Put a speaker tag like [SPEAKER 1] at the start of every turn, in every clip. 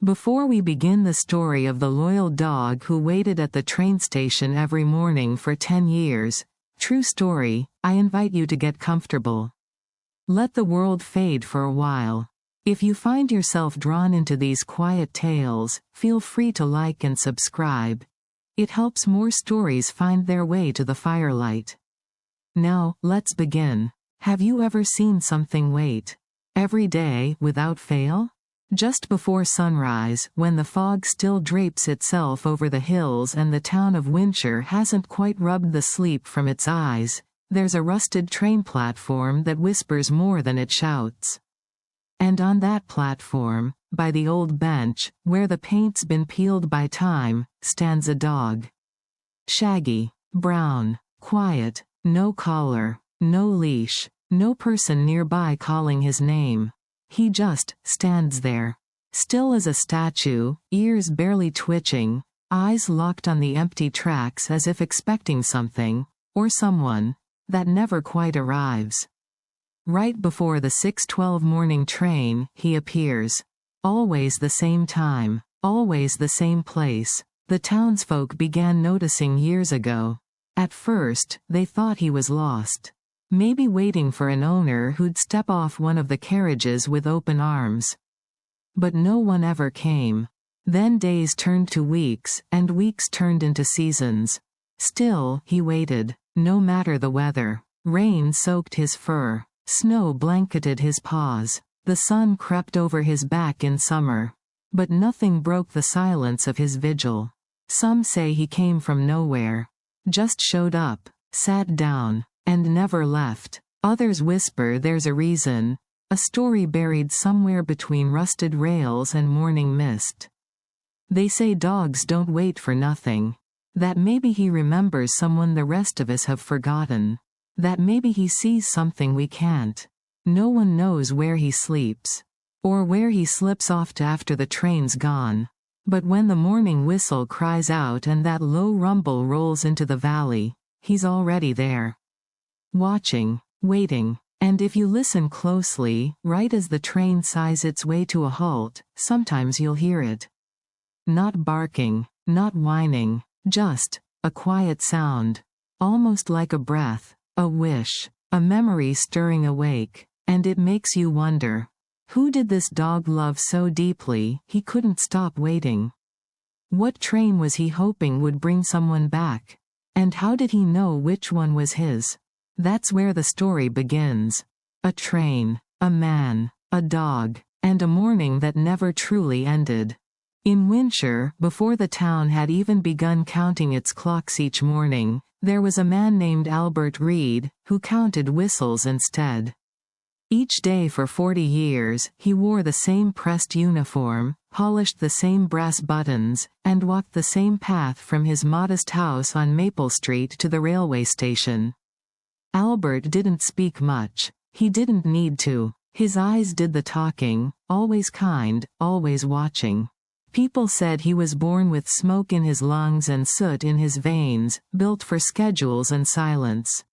[SPEAKER 1] Before we begin the story of the loyal dog who waited at the train station every morning for 10 years, true story, I invite you to get comfortable. Let the world fade for a while. If you find yourself drawn into these quiet tales, feel free to like and subscribe. It helps more stories find their way to the firelight. Now, let's begin. Have you ever seen something wait every day without fail? Just before sunrise, when the fog still drapes itself over the hills and the town of Windsor hasn't quite rubbed the sleep from its eyes, there's a rusted train platform that whispers more than it shouts. And on that platform, by the old bench, where the paint's been peeled by time, stands a dog. Shaggy, brown, quiet, no collar, no leash, no person nearby calling his name. He just stands there, still as a statue, ears barely twitching, eyes locked on the empty tracks as if expecting something, or someone, that never quite arrives. Right before the 6:12 morning train, he appears. Always the same time, always the same place. The townsfolk began noticing years ago. At first, they thought he was lost. Maybe waiting for an owner who'd step off one of the carriages with open arms. But no one ever came. Then days turned to weeks, and weeks turned into seasons. Still, he waited, no matter the weather. Rain soaked his fur. Snow blanketed his paws. The sun crept over his back in summer. But nothing broke the silence of his vigil. Some say he came from nowhere. Just showed up, sat down, and never left. Others whisper there's a reason, a story buried somewhere between rusted rails and morning mist. They say dogs don't wait for nothing. That maybe he remembers someone the rest of us have forgotten. That maybe he sees something we can't. No one knows where he sleeps. Or where he slips off to after the train's gone. But when the morning whistle cries out and that low rumble rolls into the valley, he's already there. Watching, waiting, and if you listen closely, right as the train sighs its way to a halt, sometimes you'll hear it. Not barking, not whining, just a quiet sound, almost like a breath, a wish, a memory stirring awake, and it makes you wonder, who did this dog love so deeply he couldn't stop waiting? What train was he hoping would bring someone back? And how did he know which one was his? That's where the story begins. A train, a man, a dog, and a morning that never truly ended. In Windsor, before the town had even begun counting its clocks each morning, there was a man named Albert Reed, who counted whistles instead. Each day for 40 years, he wore the same pressed uniform, polished the same brass buttons, and walked the same path from his modest house on Maple Street to the railway station. Albert didn't speak much. He didn't need to. His eyes did the talking, always kind, always watching. People said he was born with smoke in his lungs and soot in his veins, built for schedules and silence.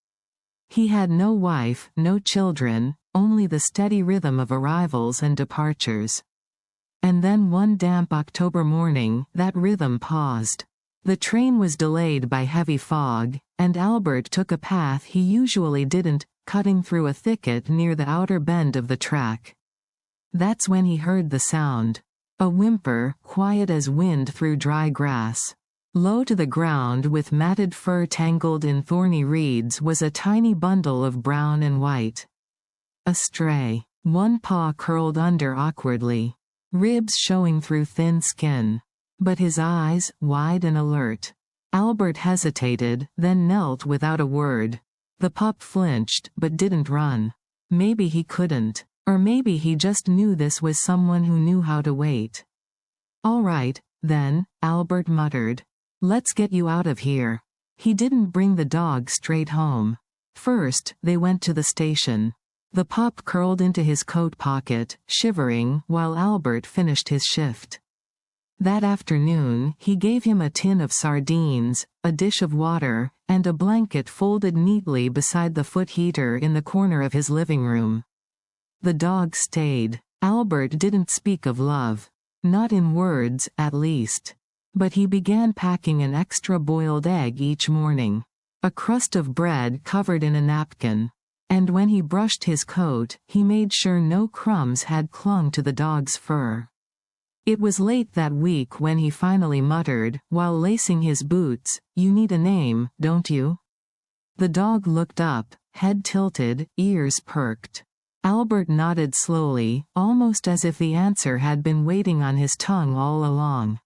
[SPEAKER 1] He had no wife, no children, only the steady rhythm of arrivals and departures. And then one damp October morning, that rhythm paused. The train was delayed by heavy fog, and Albert took a path he usually didn't, cutting through a thicket near the outer bend of the track. That's when he heard the sound. A whimper, quiet as wind through dry grass. Low to the ground with matted fur tangled in thorny reeds was a tiny bundle of brown and white. A stray. One paw curled under awkwardly. Ribs showing through thin skin. But his eyes, wide and alert. Albert hesitated, then knelt without a word. The pup flinched, but didn't run. Maybe he couldn't. Or maybe he just knew this was someone who knew how to wait. "All right, then," Albert muttered. "Let's get you out of here." He didn't bring the dog straight home. First, they went to the station. The pup curled into his coat pocket, shivering, while Albert finished his shift. That afternoon, he gave him a tin of sardines, a dish of water, and a blanket folded neatly beside the foot heater in the corner of his living room. The dog stayed. Albert didn't speak of love. Not in words, at least. But he began packing an extra boiled egg each morning. A crust of bread covered in a napkin. And when he brushed his coat, he made sure no crumbs had clung to the dog's fur. It was late that week when he finally muttered, while lacing his boots, "You need a name, don't you?" The dog looked up, head tilted, ears perked. Albert nodded slowly, almost as if the answer had been waiting on his tongue all along.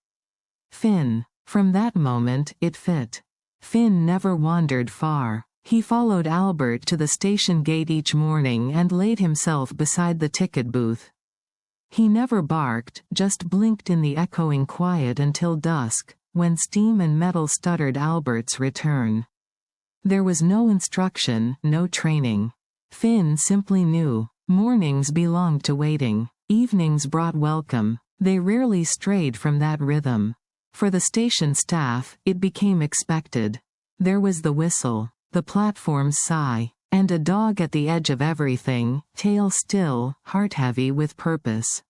[SPEAKER 1] Finn. From that moment, it fit. Finn never wandered far. He followed Albert to the station gate each morning and laid himself beside the ticket booth. He never barked, just blinked in the echoing quiet until dusk, when steam and metal stuttered Albert's return. There was no instruction, no training. Finn simply knew. Mornings belonged to waiting. Evenings brought welcome. They rarely strayed from that rhythm. For the station staff, it became expected. There was the whistle, the platform's sigh, and a dog at the edge of everything, tail still, heart heavy with purpose.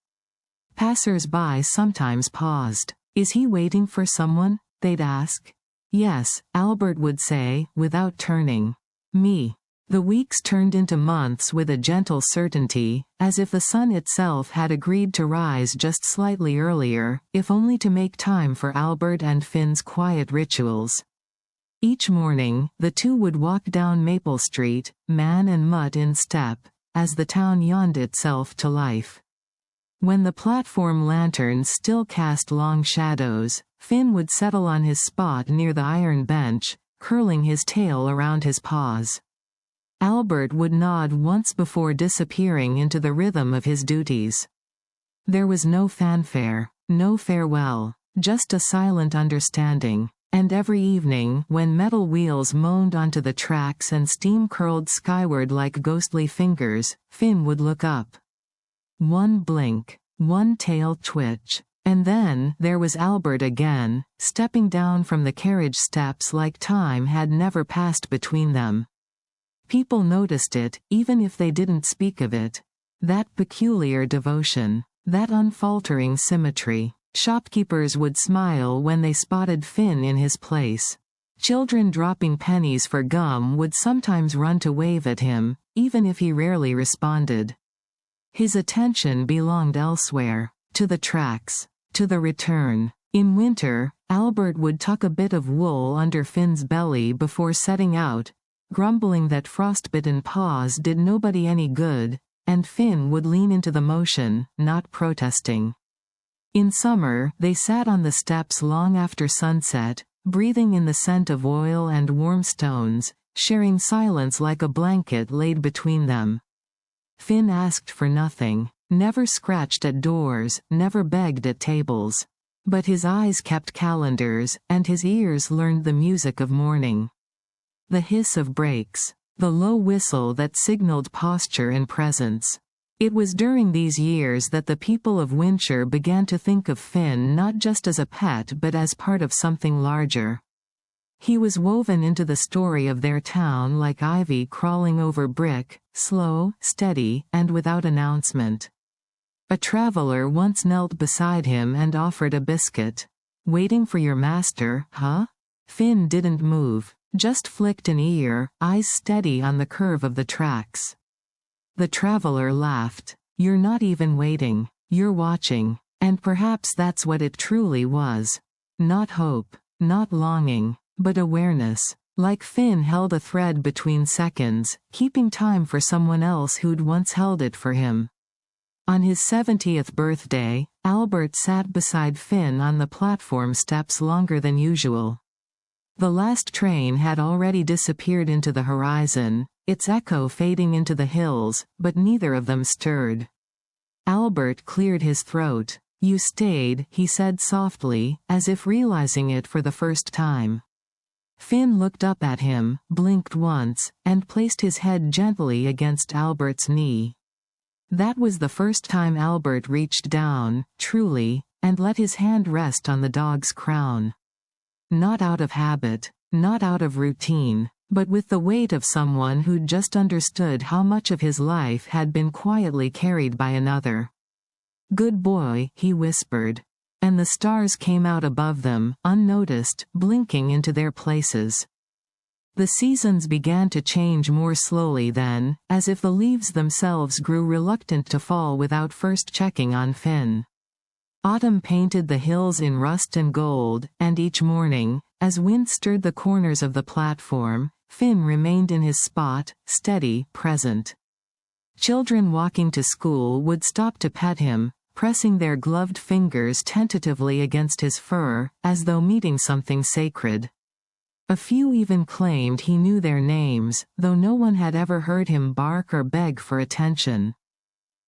[SPEAKER 1] Passers-by sometimes paused. "Is he waiting for someone?" they'd ask. "Yes," Albert would say, without turning. "Me." The weeks turned into months with a gentle certainty, as if the sun itself had agreed to rise just slightly earlier, if only to make time for Albert and Finn's quiet rituals. Each morning, the two would walk down Maple Street, man and mutt in step, as the town yawned itself to life. When the platform lanterns still cast long shadows, Finn would settle on his spot near the iron bench, curling his tail around his paws. Albert would nod once before disappearing into the rhythm of his duties. There was no fanfare, no farewell, just a silent understanding, and every evening, when metal wheels moaned onto the tracks and steam curled skyward like ghostly fingers, Finn would look up. One blink, one tail twitch, and then there was Albert again, stepping down from the carriage steps like time had never passed between them. People noticed it, even if they didn't speak of it. That peculiar devotion, that unfaltering symmetry. Shopkeepers would smile when they spotted Finn in his place. Children dropping pennies for gum would sometimes run to wave at him, even if he rarely responded. His attention belonged elsewhere, to the tracks, to the return. In winter, Albert would tuck a bit of wool under Finn's belly before setting out, grumbling that frostbitten paws did nobody any good, and Finn would lean into the motion, not protesting. In summer, they sat on the steps long after sunset, breathing in the scent of oil and warm stones, sharing silence like a blanket laid between them. Finn asked for nothing, never scratched at doors, never begged at tables. But his eyes kept calendars, and his ears learned the music of morning. The hiss of brakes, the low whistle that signaled posture and presence. It was during these years that the people of Windsor began to think of Finn not just as a pet but as part of something larger. He was woven into the story of their town like ivy crawling over brick, slow, steady, and without announcement. A traveler once knelt beside him and offered a biscuit. "Waiting for your master, huh?" Finn didn't move. Just flicked an ear, eyes steady on the curve of the tracks. The traveler laughed. "You're not even waiting, you're watching." And perhaps that's what it truly was. Not hope, not longing, but awareness. Like Finn held a thread between seconds, keeping time for someone else who'd once held it for him. On his 70th birthday, Albert sat beside Finn on the platform steps longer than usual. The last train had already disappeared into the horizon, its echo fading into the hills, but neither of them stirred. Albert cleared his throat. "You stayed," he said softly, as if realizing it for the first time. Finn looked up at him, blinked once, and placed his head gently against Albert's knee. That was the first time Albert reached down, truly, and let his hand rest on the dog's crown. Not out of habit, not out of routine, but with the weight of someone who'd just understood how much of his life had been quietly carried by another. "Good boy," he whispered. And the stars came out above them, unnoticed, blinking into their places. The seasons began to change more slowly then, as if the leaves themselves grew reluctant to fall without first checking on Finn. Autumn painted the hills in rust and gold, and each morning, as wind stirred the corners of the platform, Finn remained in his spot, steady, present. Children walking to school would stop to pet him, pressing their gloved fingers tentatively against his fur, as though meeting something sacred. A few even claimed he knew their names, though no one had ever heard him bark or beg for attention.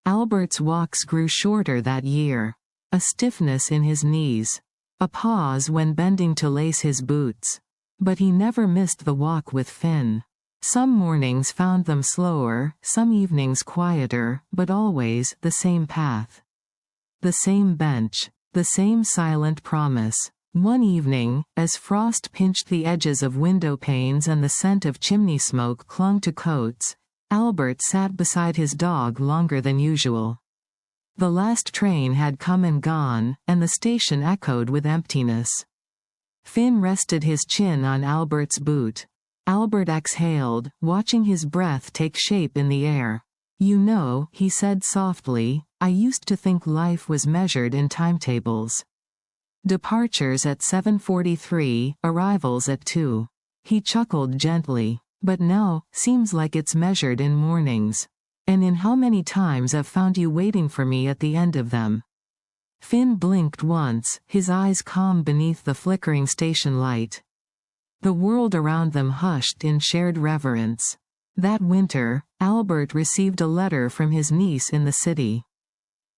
[SPEAKER 1] Albert's walks grew shorter that year. A stiffness in his knees. A pause when bending to lace his boots. But he never missed the walk with Finn. Some mornings found them slower, some evenings quieter, but always the same path. The same bench, the same silent promise. One evening, as frost pinched the edges of window panes and the scent of chimney smoke clung to coats, Albert sat beside his dog longer than usual. The last train had come and gone, and the station echoed with emptiness. Finn rested his chin on Albert's boot. Albert exhaled, watching his breath take shape in the air. "You know," he said softly, "I used to think life was measured in timetables. Departures at 7:43, arrivals at 2. He chuckled gently. "But now, seems like it's measured in mornings. And in how many times I've found you waiting for me at the end of them." Finn blinked once, his eyes calm beneath the flickering station light. The world around them hushed in shared reverence. That winter, Albert received a letter from his niece in the city.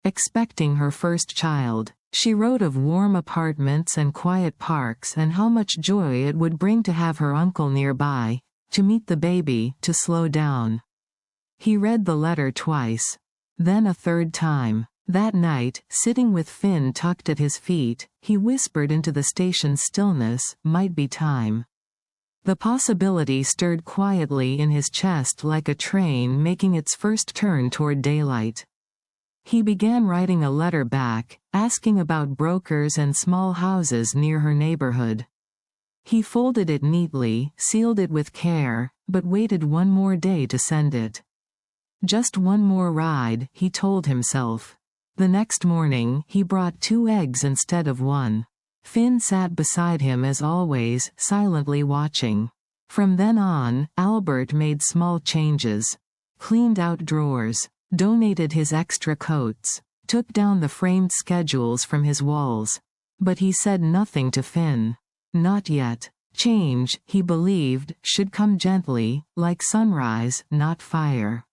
[SPEAKER 1] Expecting her first child. She wrote of warm apartments and quiet parks and how much joy it would bring to have her uncle nearby, to meet the baby, to slow down. He read the letter twice. Then a third time. That night, sitting with Finn tucked at his feet, he whispered into the station's stillness, "Might be time." The possibility stirred quietly in his chest like a train making its first turn toward daylight. He began writing a letter back, asking about brokers and small houses near her neighborhood. He folded it neatly, sealed it with care, but waited one more day to send it. Just one more ride, he told himself. The next morning, he brought 2 eggs instead of 1. Finn sat beside him as always, silently watching. From then on, Albert made small changes. Cleaned out drawers. Donated his extra coats. Took down the framed schedules from his walls. But he said nothing to Finn. Not yet. Change, he believed, should come gently, like sunrise, not fire.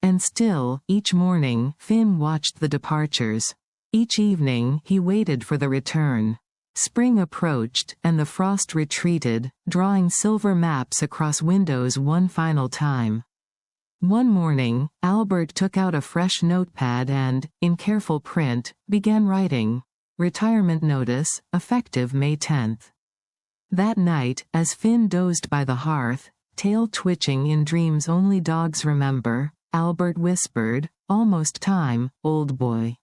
[SPEAKER 1] And still, each morning, Finn watched the departures. Each evening, he waited for the return. Spring approached, and the frost retreated, drawing silver maps across windows one final time. One morning, Albert took out a fresh notepad and, in careful print, began writing. Retirement notice, effective May 10th. That night, as Finn dozed by the hearth, tail twitching in dreams only dogs remember, Albert whispered, "Almost time, old boy."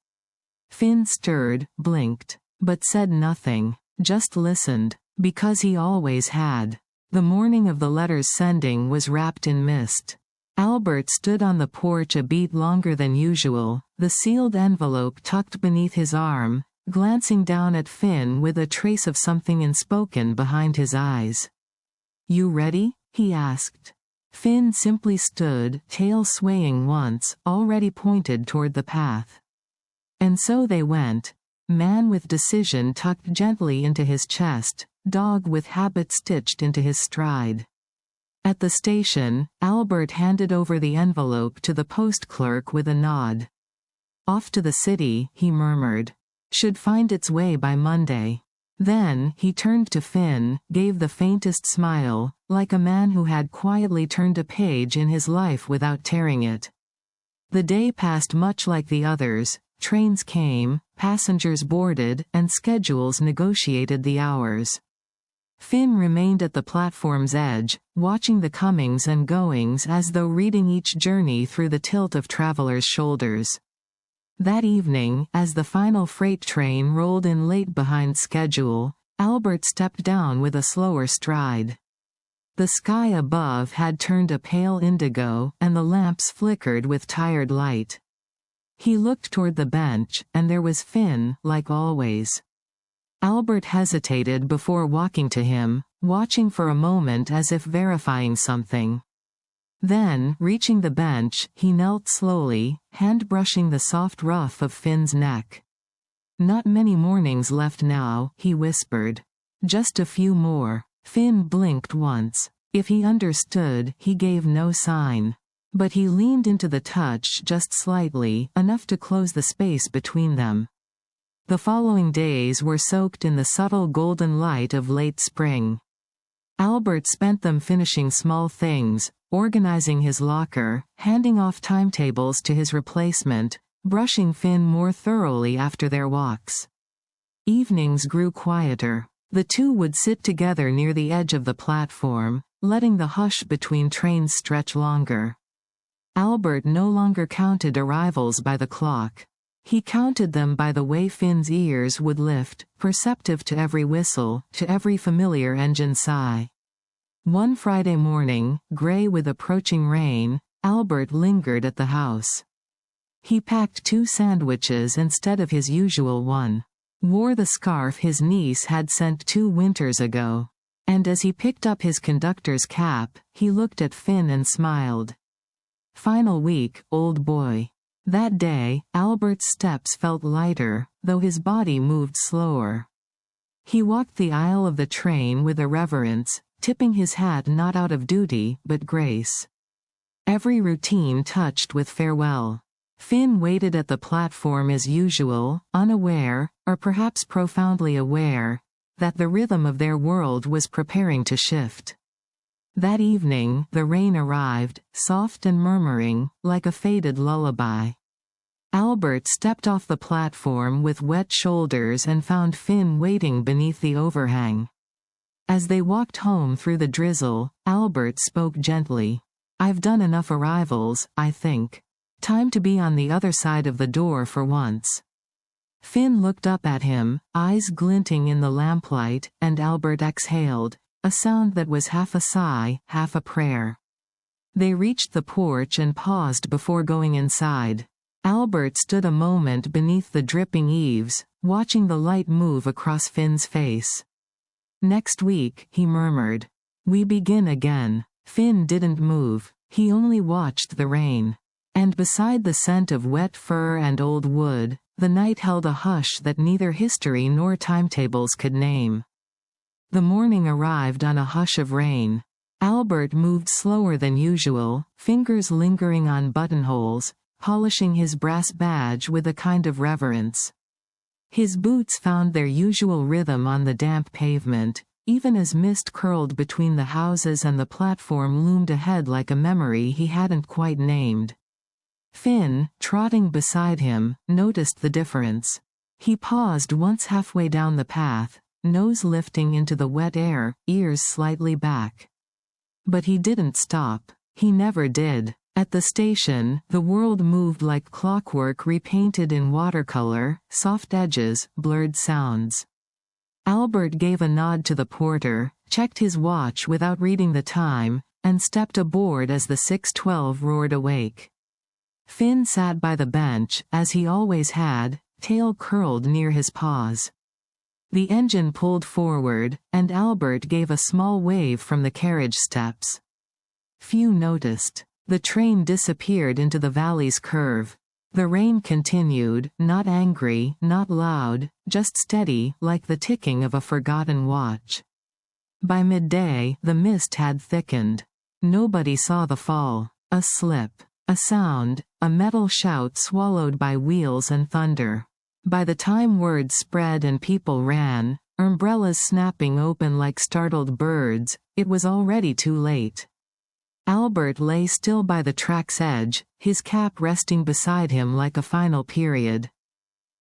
[SPEAKER 1] Finn stirred, blinked, but said nothing, just listened, because he always had. The morning of the letter's sending was wrapped in mist. Albert stood on the porch a beat longer than usual, the sealed envelope tucked beneath his arm, glancing down at Finn with a trace of something unspoken behind his eyes. "You ready?" he asked. Finn simply stood, tail swaying once, already pointed toward the path. And so they went. Man with decision tucked gently into his chest, dog with habit stitched into his stride. At the station, Albert handed over the envelope to the post clerk with a nod. "Off to the city," he murmured. "Should find its way by Monday." Then, he turned to Finn, gave the faintest smile, like a man who had quietly turned a page in his life without tearing it. The day passed much like the others. Trains came, passengers boarded, and schedules negotiated the hours. Finn remained at the platform's edge, watching the comings and goings as though reading each journey through the tilt of travelers' shoulders. That evening, as the final freight train rolled in late behind schedule, Albert stepped down with a slower stride. The sky above had turned a pale indigo, and the lamps flickered with tired light. He looked toward the bench, and there was Finn, like always. Albert hesitated before walking to him, watching for a moment as if verifying something. Then, reaching the bench, he knelt slowly, hand-brushing the soft ruff of Finn's neck. "Not many mornings left now," he whispered. "Just a few more." Finn blinked once. If he understood, he gave no sign. But he leaned into the touch just slightly, enough to close the space between them. The following days were soaked in the subtle golden light of late spring. Albert spent them finishing small things, organizing his locker, handing off timetables to his replacement, brushing Finn more thoroughly after their walks. Evenings grew quieter. The two would sit together near the edge of the platform, letting the hush between trains stretch longer. Albert no longer counted arrivals by the clock. He counted them by the way Finn's ears would lift, perceptive to every whistle, to every familiar engine sigh. One Friday morning, gray with approaching rain, Albert lingered at the house. He packed 2 sandwiches instead of his usual one. Wore the scarf his niece had sent 2 winters ago. And as he picked up his conductor's cap, he looked at Finn and smiled. Final week, old boy. That day, Albert's steps felt lighter, though his body moved slower. He walked the aisle of the train with irreverence, tipping his hat not out of duty, but grace. Every routine touched with farewell. Finn waited at the platform as usual, unaware, or perhaps profoundly aware, that the rhythm of their world was preparing to shift. That evening, the rain arrived, soft and murmuring, like a faded lullaby. Albert stepped off the platform with wet shoulders and found Finn waiting beneath the overhang. As they walked home through the drizzle, Albert spoke gently. "I've done enough arrivals, I think. Time to be on the other side of the door for once." Finn looked up at him, eyes glinting in the lamplight, and Albert exhaled, a sound that was half a sigh, half a prayer. They reached the porch and paused before going inside. Albert stood a moment beneath the dripping eaves, watching the light move across Finn's face. "Next week," he murmured. "We begin again." Finn didn't move. He only watched the rain. And beside the scent of wet fur and old wood, the night held a hush that neither history nor timetables could name. The morning arrived on a hush of rain. Albert moved slower than usual, fingers lingering on buttonholes, polishing his brass badge with a kind of reverence. His boots found their usual rhythm on the damp pavement, even as mist curled between the houses and the platform loomed ahead like a memory he hadn't quite named. Finn, trotting beside him, noticed the difference. He paused once halfway down the path, nose lifting into the wet air, ears slightly back. But he didn't stop. He never did. At the station, the world moved like clockwork repainted in watercolor, soft edges, blurred sounds. Albert gave a nod to the porter, checked his watch without reading the time, and stepped aboard as the 6:12 roared awake. Finn sat by the bench, as he always had, tail curled near his paws. The engine pulled forward, and Albert gave a small wave from the carriage steps. Few noticed. The train disappeared into the valley's curve. The rain continued, not angry, not loud, just steady, like the ticking of a forgotten watch. By midday, the mist had thickened. Nobody saw the fall. A slip. A sound, a metal shout swallowed by wheels and thunder. By the time word spread and people ran, umbrellas snapping open like startled birds, it was already too late. Albert lay still by the track's edge, his cap resting beside him like a final period.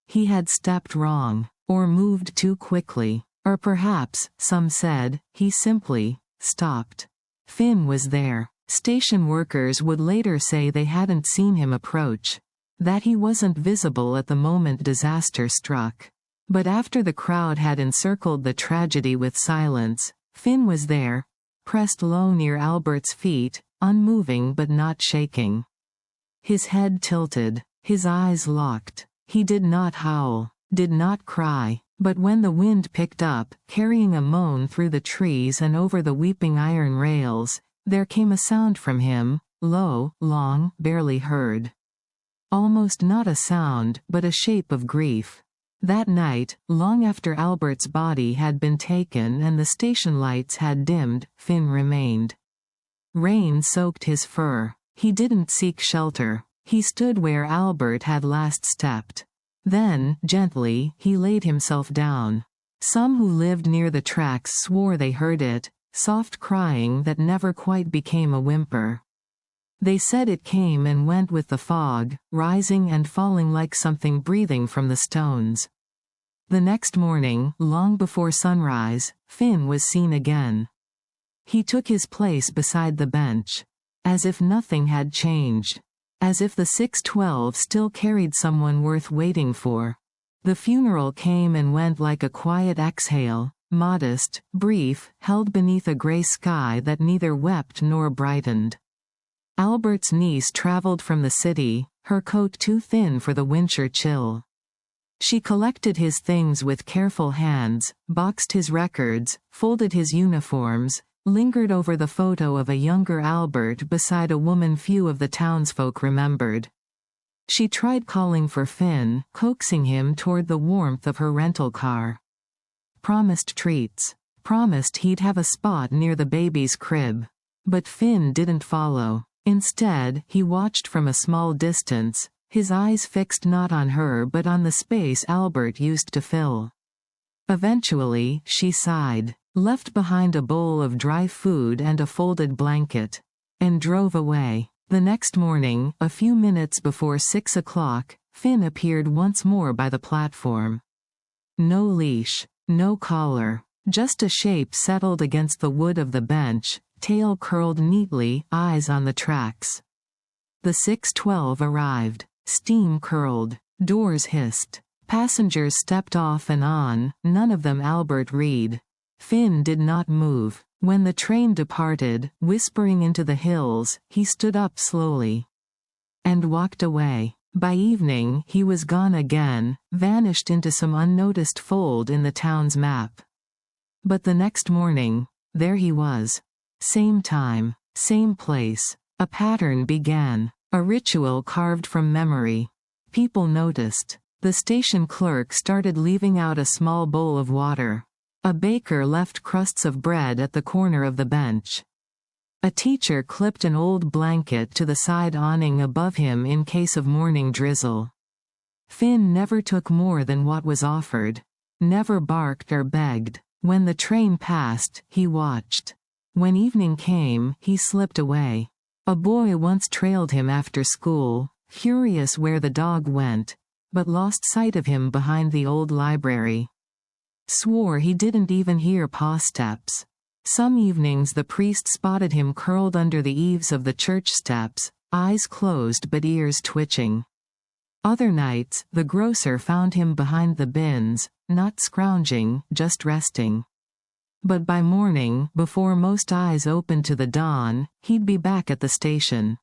[SPEAKER 1] He had stepped wrong, or moved too quickly, or perhaps, some said, he simply stopped. Finn was there. Station workers would later say they hadn't seen him approach. that he wasn't visible at the moment disaster struck. But after the crowd had encircled the tragedy with silence, Finn was there, pressed low near Albert's feet, unmoving but not shaking. His head tilted, his eyes locked. He did not howl, did not cry, but when the wind picked up, carrying a moan through the trees and over the weeping iron rails, there came a sound from him, low, long, barely heard. Almost not a sound, but a shape of grief. That night, long after Albert's body had been taken and the station lights had dimmed, Finn remained. Rain soaked his fur. He didn't seek shelter. He stood where Albert had last stepped. Then, gently, he laid himself down. Some who lived near the tracks swore they heard it, soft crying that never quite became a whimper. They said it came and went with the fog, rising and falling like something breathing from the stones. The next morning, long before sunrise, Finn was seen again. He took his place beside the bench. As if nothing had changed. As if the 612 still carried someone worth waiting for. The funeral came and went like a quiet exhale, modest, brief, held beneath a gray sky that neither wept nor brightened. Albert's niece traveled from the city, her coat too thin for the winter chill. She collected his things with careful hands, boxed his records, folded his uniforms, lingered over the photo of a younger Albert beside a woman few of the townsfolk remembered. She tried calling for Finn, coaxing him toward the warmth of her rental car. Promised treats. Promised he'd have a spot near the baby's crib. But Finn didn't follow. Instead, he watched from a small distance, his eyes fixed not on her but on the space Albert used to fill. Eventually, she sighed, left behind a bowl of dry food and a folded blanket, and drove away. The next morning, a few minutes before 6 o'clock, Finn appeared once more by the platform. No leash, no collar, just a shape settled against the wood of the bench, tail curled neatly, eyes on the tracks. The 612 arrived. Steam curled. Doors hissed. Passengers stepped off and on, none of them Albert Reed. Finn did not move. When the train departed, whispering into the hills, he stood up slowly. And walked away. By evening, he was gone again, vanished into some unnoticed fold in the town's map. But the next morning, there he was. Same time, same place. A pattern began. A ritual carved from memory. People noticed. The station clerk started leaving out a small bowl of water. A baker left crusts of bread at the corner of the bench. A teacher clipped an old blanket to the side awning above him in case of morning drizzle. Finn never took more than what was offered. Never barked or begged. When the train passed, he watched. When evening came, he slipped away. A boy once trailed him after school, curious where the dog went, but lost sight of him behind the old library. Swore he didn't even hear paw steps. Some evenings the priest spotted him curled under the eaves of the church steps, eyes closed but ears twitching. Other nights, the grocer found him behind the bins, not scrounging, just resting. But by morning, before most eyes opened to the dawn, he'd be back at the station.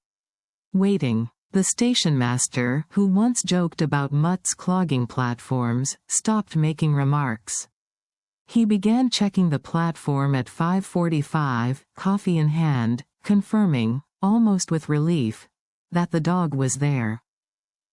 [SPEAKER 1] Waiting. The station master, who once joked about mutts clogging platforms, stopped making remarks. He began checking the platform at 5:45, coffee in hand, confirming, almost with relief, that the dog was there.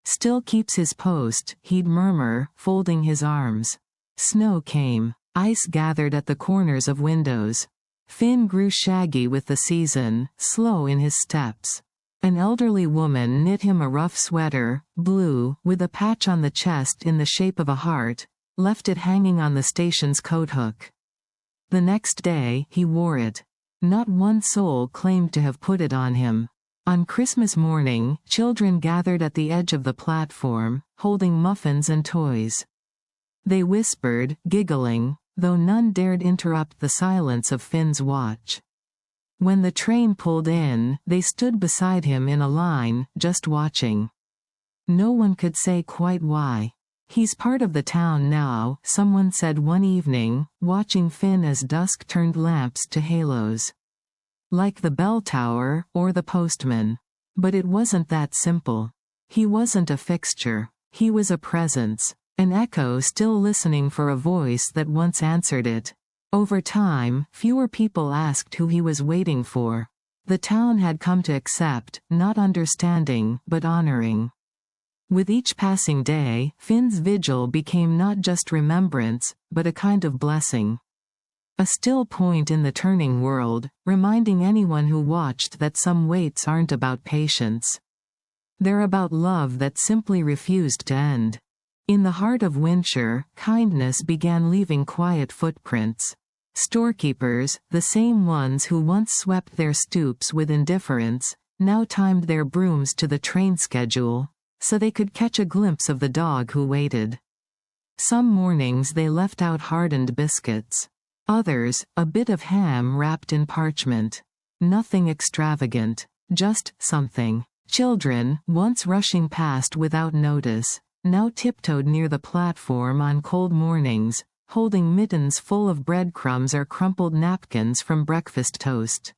[SPEAKER 1] Still keeps his post, he'd murmur, folding his arms. Snow came. Ice gathered at the corners of windows. Finn grew shaggy with the season, slow in his steps. An elderly woman knit him a rough sweater, blue, with a patch on the chest in the shape of a heart, left it hanging on the station's coat hook. The next day, he wore it. Not one soul claimed to have put it on him. On Christmas morning, children gathered at the edge of the platform, holding muffins and toys. They whispered, giggling, though none dared interrupt the silence of Finn's watch. When the train pulled in, they stood beside him in a line, just watching. No one could say quite why. He's part of the town now, someone said one evening, watching Finn as dusk turned lamps to halos. Like the bell tower, or the postman. But it wasn't that simple. He wasn't a fixture. He was a presence. An echo still listening for a voice that once answered it. Over time, fewer people asked who he was waiting for. The town had come to accept, not understanding, but honoring. With each passing day, Finn's vigil became not just remembrance, but a kind of blessing. A still point in the turning world, reminding anyone who watched that some waits aren't about patience. They're about love that simply refused to end. In the heart of winter, kindness began leaving quiet footprints. Storekeepers, the same ones who once swept their stoops with indifference, now timed their brooms to the train schedule, so they could catch a glimpse of the dog who waited. Some mornings they left out hardened biscuits. Others, a bit of ham wrapped in parchment. Nothing extravagant, just something. Children, once rushing past without notice, now tiptoed near the platform on cold mornings, holding mittens full of breadcrumbs or crumpled napkins from breakfast toast.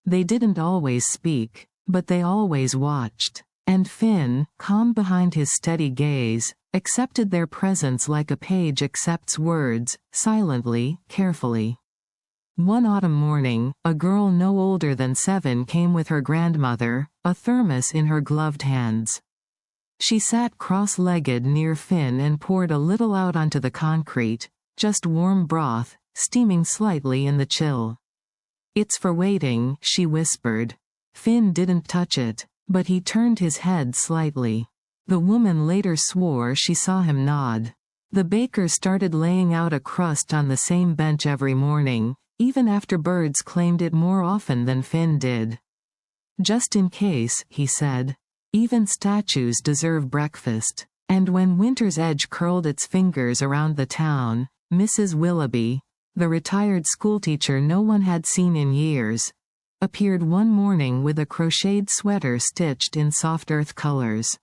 [SPEAKER 1] They didn't always speak, but they always watched. And Finn, calm behind his steady gaze, accepted their presence like a page accepts words, silently, carefully. One autumn morning, a girl no older than 7 came with her grandmother, a thermos in her gloved hands. She sat cross-legged near Finn and poured a little out onto the concrete, just warm broth, steaming slightly in the chill. "It's for waiting," she whispered. Finn didn't touch it, but he turned his head slightly. The woman later swore she saw him nod. The baker started laying out a crust on the same bench every morning, even after birds claimed it more often than Finn did. "Just in case," he said. "Even statues deserve breakfast." And when winter's edge curled its fingers around the town, Mrs. Willoughby, the retired schoolteacher no one had seen in years, appeared one morning with a crocheted sweater stitched in soft earth colors.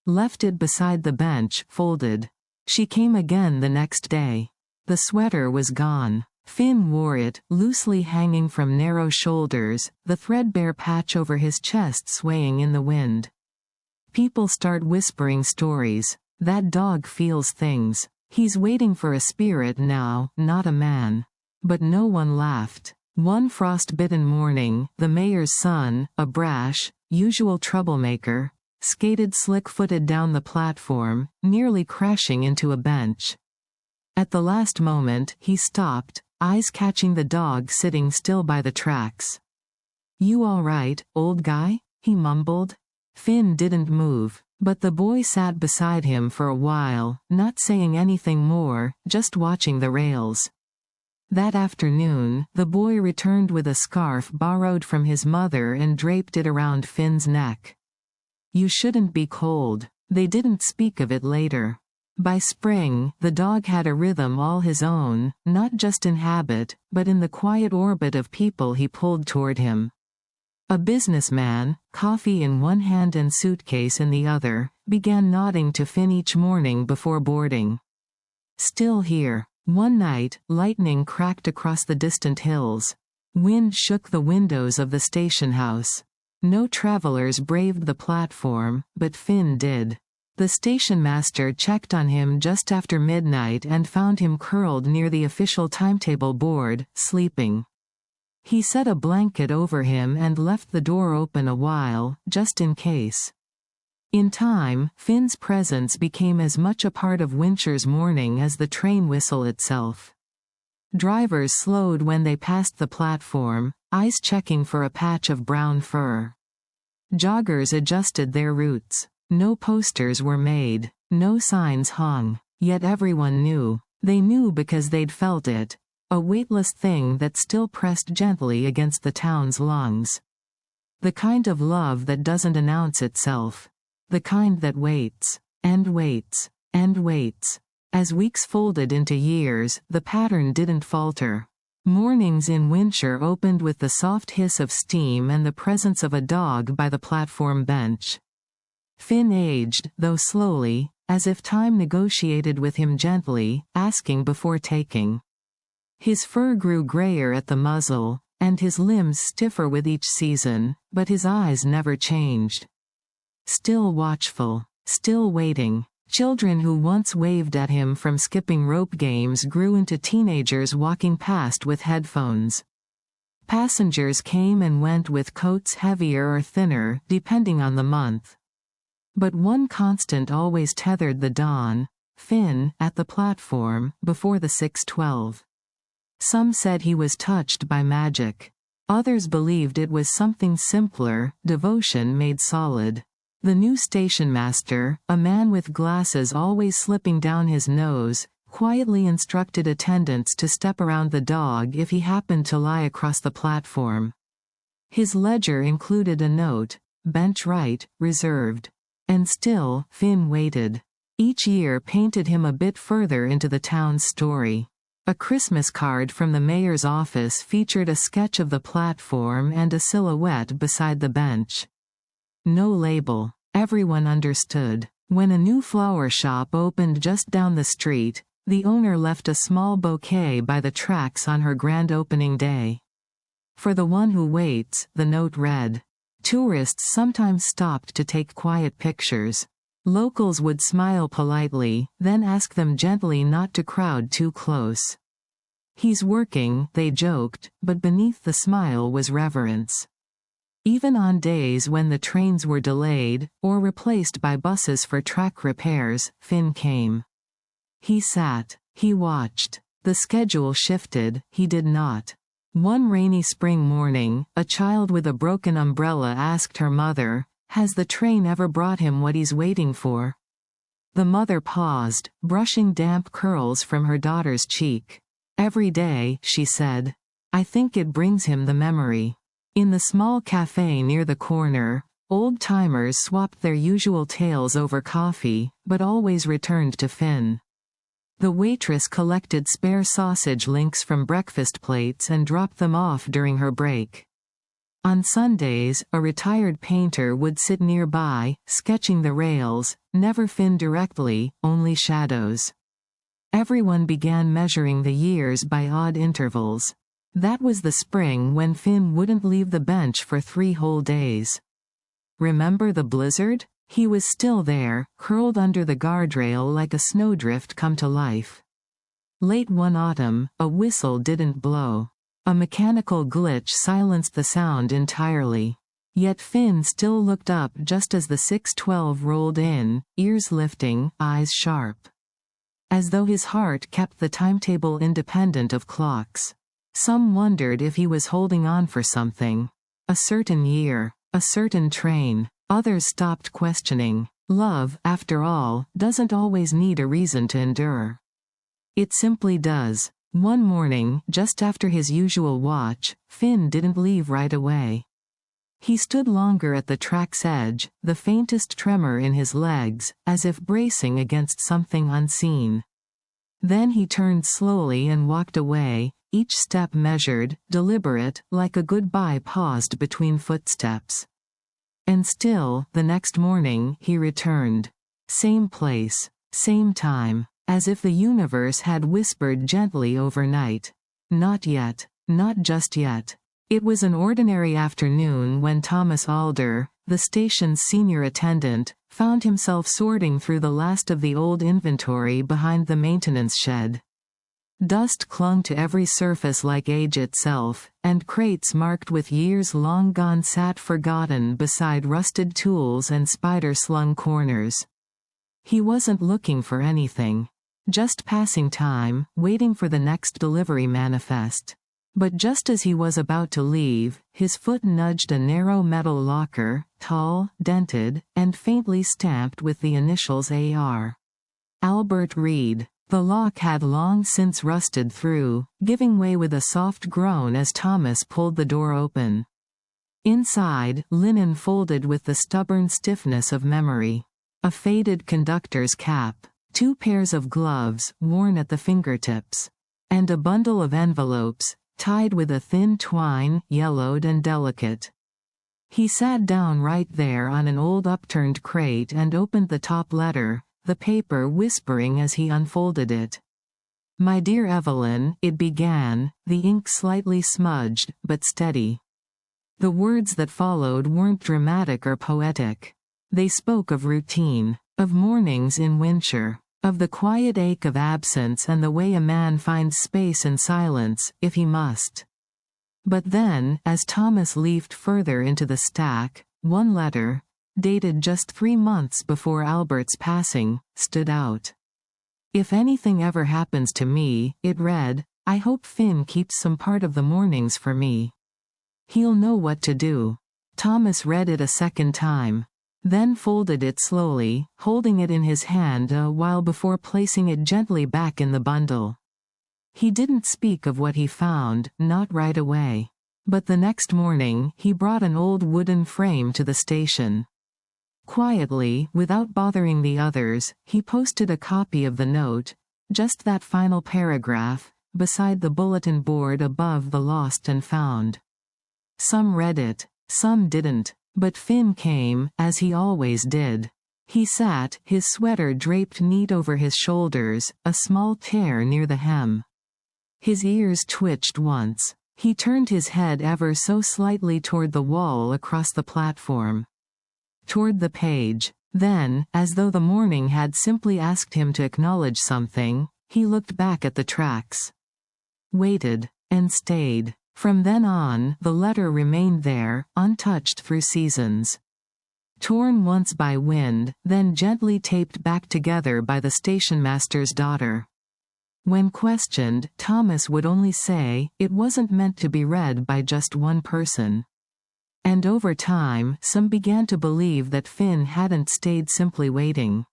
[SPEAKER 1] Left it beside the bench, folded. She came again the next day. The sweater was gone. Finn wore it, loosely hanging from narrow shoulders, the threadbare patch over his chest swaying in the wind. People start whispering stories. That dog feels things. He's waiting for a spirit now, not a man. But no one laughed. One frost-bitten morning, the mayor's son, a brash, usual troublemaker, skated slick-footed down the platform, nearly crashing into a bench. At the last moment, he stopped, eyes catching the dog sitting still by the tracks. "You all right, old guy?" he mumbled. Finn didn't move, but the boy sat beside him for a while, not saying anything more, just watching the rails. That afternoon, the boy returned with a scarf borrowed from his mother and draped it around Finn's neck. "You shouldn't be cold." They didn't speak of it later. By spring, the dog had a rhythm all his own, not just in habit, but in the quiet orbit of people he pulled toward him. A businessman, coffee in one hand and suitcase in the other, began nodding to Finn each morning before boarding. "Still here." One night, lightning cracked across the distant hills. Wind shook the windows of the station house. No travelers braved the platform, but Finn did. The station master checked on him just after midnight and found him curled near the official timetable board, sleeping. He set a blanket over him and left the door open a while, just in case. In time, Finn's presence became as much a part of winter's morning as the train whistle itself. Drivers slowed when they passed the platform, eyes checking for a patch of brown fur. Joggers adjusted their routes. No posters were made, no signs hung, yet everyone knew. They knew because they'd felt it, a weightless thing that still pressed gently against the town's lungs. The kind of love that doesn't announce itself. The kind that waits, and waits, and waits. As weeks folded into years, the pattern didn't falter. Mornings in winter opened with the soft hiss of steam and the presence of a dog by the platform bench. Finn aged, though slowly, as if time negotiated with him gently, asking before taking. His fur grew grayer at the muzzle, and his limbs stiffer with each season, but his eyes never changed. Still watchful, still waiting. Children who once waved at him from skipping rope games grew into teenagers walking past with headphones. Passengers came and went with coats heavier or thinner, depending on the month. But one constant always tethered the dawn: Finn, at the platform, before the 6:12. Some said he was touched by magic. Others believed it was something simpler, devotion made solid. The new station master, a man with glasses always slipping down his nose, quietly instructed attendants to step around the dog if he happened to lie across the platform. His ledger included a note: bench right, reserved. And still, Finn waited. Each year painted him a bit further into the town's story. A Christmas card from the mayor's office featured a sketch of the platform and a silhouette beside the bench. No label. Everyone understood. When a new flower shop opened just down the street, the owner left a small bouquet by the tracks on her grand opening day. For the one who waits, the note read. Tourists sometimes stopped to take quiet pictures. Locals would smile politely, then ask them gently not to crowd too close. He's working, they joked, but beneath the smile was reverence. Even on days when the trains were delayed, or replaced by buses for track repairs, Finn came. He sat, he watched. The schedule shifted, he did not. One rainy spring morning, a child with a broken umbrella asked her mother, "Has the train ever brought him what he's waiting for?" The mother paused, brushing damp curls from her daughter's cheek. "Every day," she said. "I think it brings him the memory." In the small cafe near the corner, old-timers swapped their usual tales over coffee, but always returned to Finn. The waitress collected spare sausage links from breakfast plates and dropped them off during her break. On Sundays, a retired painter would sit nearby, sketching the rails, never Finn directly, only shadows. Everyone began measuring the years by odd intervals. That was the spring when Finn wouldn't leave the bench for 3 whole days. Remember the blizzard? He was still there, curled under the guardrail like a snowdrift come to life. Late one autumn, a whistle didn't blow. A mechanical glitch silenced the sound entirely. Yet Finn still looked up just as the 6:12 rolled in, ears lifting, eyes sharp. As though his heart kept the timetable independent of clocks. Some wondered if he was holding on for something. A certain year, a certain train. Others stopped questioning. Love, after all, doesn't always need a reason to endure. It simply does. One morning, just after his usual watch, Finn didn't leave right away. He stood longer at the track's edge, the faintest tremor in his legs, as if bracing against something unseen. Then he turned slowly and walked away, each step measured, deliberate, like a goodbye paused between footsteps. And still, the next morning, he returned. Same place, same time, as if the universe had whispered gently overnight. Not yet, not just yet. It was an ordinary afternoon when Thomas Alder, the station's senior attendant, found himself sorting through the last of the old inventory behind the maintenance shed. Dust clung to every surface like age itself, and crates marked with years long gone sat forgotten beside rusted tools and spider-slung corners. He wasn't looking for anything. Just passing time, waiting for the next delivery manifest. But just as he was about to leave, his foot nudged a narrow metal locker, tall, dented, and faintly stamped with the initials AR. Albert Reed. The lock had long since rusted through, giving way with a soft groan as Thomas pulled the door open. Inside, linen folded with the stubborn stiffness of memory. A faded conductor's cap, 2 pairs of gloves, worn at the fingertips, and a bundle of envelopes, tied with a thin twine, yellowed and delicate. He sat down right there on an old upturned crate and opened the top letter, the paper whispering as he unfolded it. "My dear Evelyn," it began, the ink slightly smudged, but steady. The words that followed weren't dramatic or poetic. They spoke of routine, of mornings in Winshire, of the quiet ache of absence and the way a man finds space and silence, if he must. But then, as Thomas leafed further into the stack, one letter, dated just 3 months before Albert's passing, stood out. "If anything ever happens to me," it read, "I hope Finn keeps some part of the mornings for me. He'll know what to do." Thomas read it a second time, then folded it slowly, holding it in his hand a while before placing it gently back in the bundle. He didn't speak of what he found, not right away. But the next morning, he brought an old wooden frame to the station. Quietly, without bothering the others, he posted a copy of the note, just that final paragraph, beside the bulletin board above the lost and found. Some read it, some didn't, but Finn came, as he always did. He sat, his sweater draped neat over his shoulders, a small tear near the hem. His ears twitched once. He turned his head ever so slightly toward the wall across the platform. Toward the page. Then, as though the morning had simply asked him to acknowledge something, he looked back at the tracks. Waited. And stayed. From then on, the letter remained there, untouched through seasons. Torn once by wind, then gently taped back together by the stationmaster's daughter. When questioned, Thomas would only say, it wasn't meant to be read by just one person. And over time, some began to believe that Finn hadn't stayed simply waiting.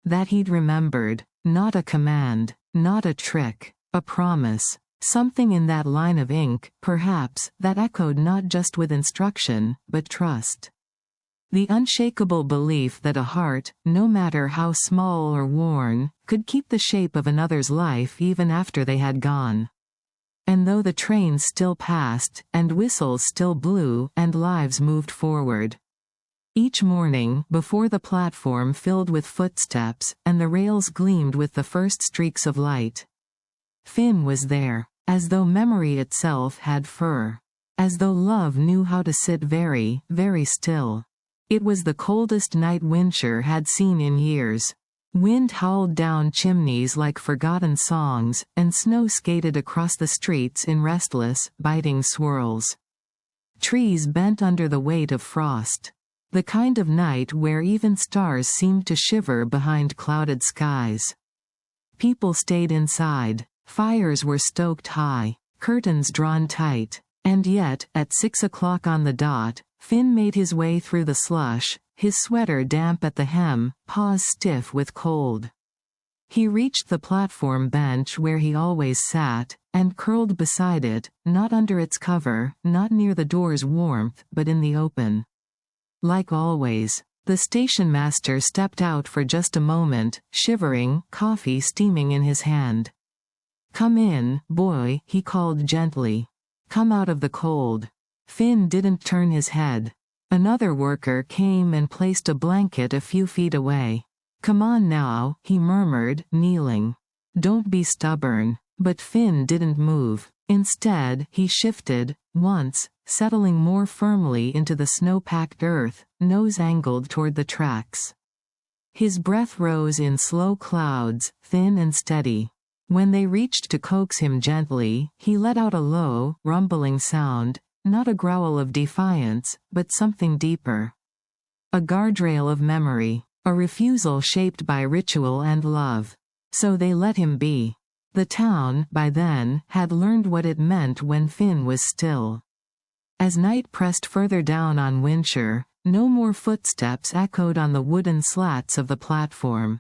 [SPEAKER 1] That he'd remembered, not a command, not a trick, a promise, something in that line of ink, perhaps, that echoed not just with instruction, but trust. The unshakable belief that a heart, no matter how small or worn, could keep the shape of another's life even after they had gone. And though the trains still passed, and whistles still blew, and lives moved forward. Each morning, before the platform filled with footsteps, and the rails gleamed with the first streaks of light, Finn was there, as though memory itself had fur. As though love knew how to sit very, very still. It was the coldest night Winshire had seen in years. Wind howled down chimneys like forgotten songs, and snow skated across the streets in restless, biting swirls. Trees bent under the weight of frost. The kind of night where even stars seemed to shiver behind clouded skies. People stayed inside. Fires were stoked high, curtains drawn tight. And yet, at 6 o'clock on the dot, Finn made his way through the slush, his sweater damp at the hem, paws stiff with cold. He reached the platform bench where he always sat, and curled beside it, not under its cover, not near the door's warmth, but in the open. Like always, the stationmaster stepped out for just a moment, shivering, coffee steaming in his hand. "Come in, boy," he called gently. "Come out of the cold." Finn didn't turn his head. Another worker came and placed a blanket a few feet away. "Come on now," he murmured, kneeling. "Don't be stubborn." But Finn didn't move. Instead, he shifted, once, settling more firmly into the snow-packed earth, nose angled toward the tracks. His breath rose in slow clouds, thin and steady. When they reached to coax him gently, he let out a low, rumbling sound, not a growl of defiance, but something deeper. A guardrail of memory, a refusal shaped by ritual and love. So they let him be. The town, by then, had learned what it meant when Finn was still. As night pressed further down on Winshire, no more footsteps echoed on the wooden slats of the platform.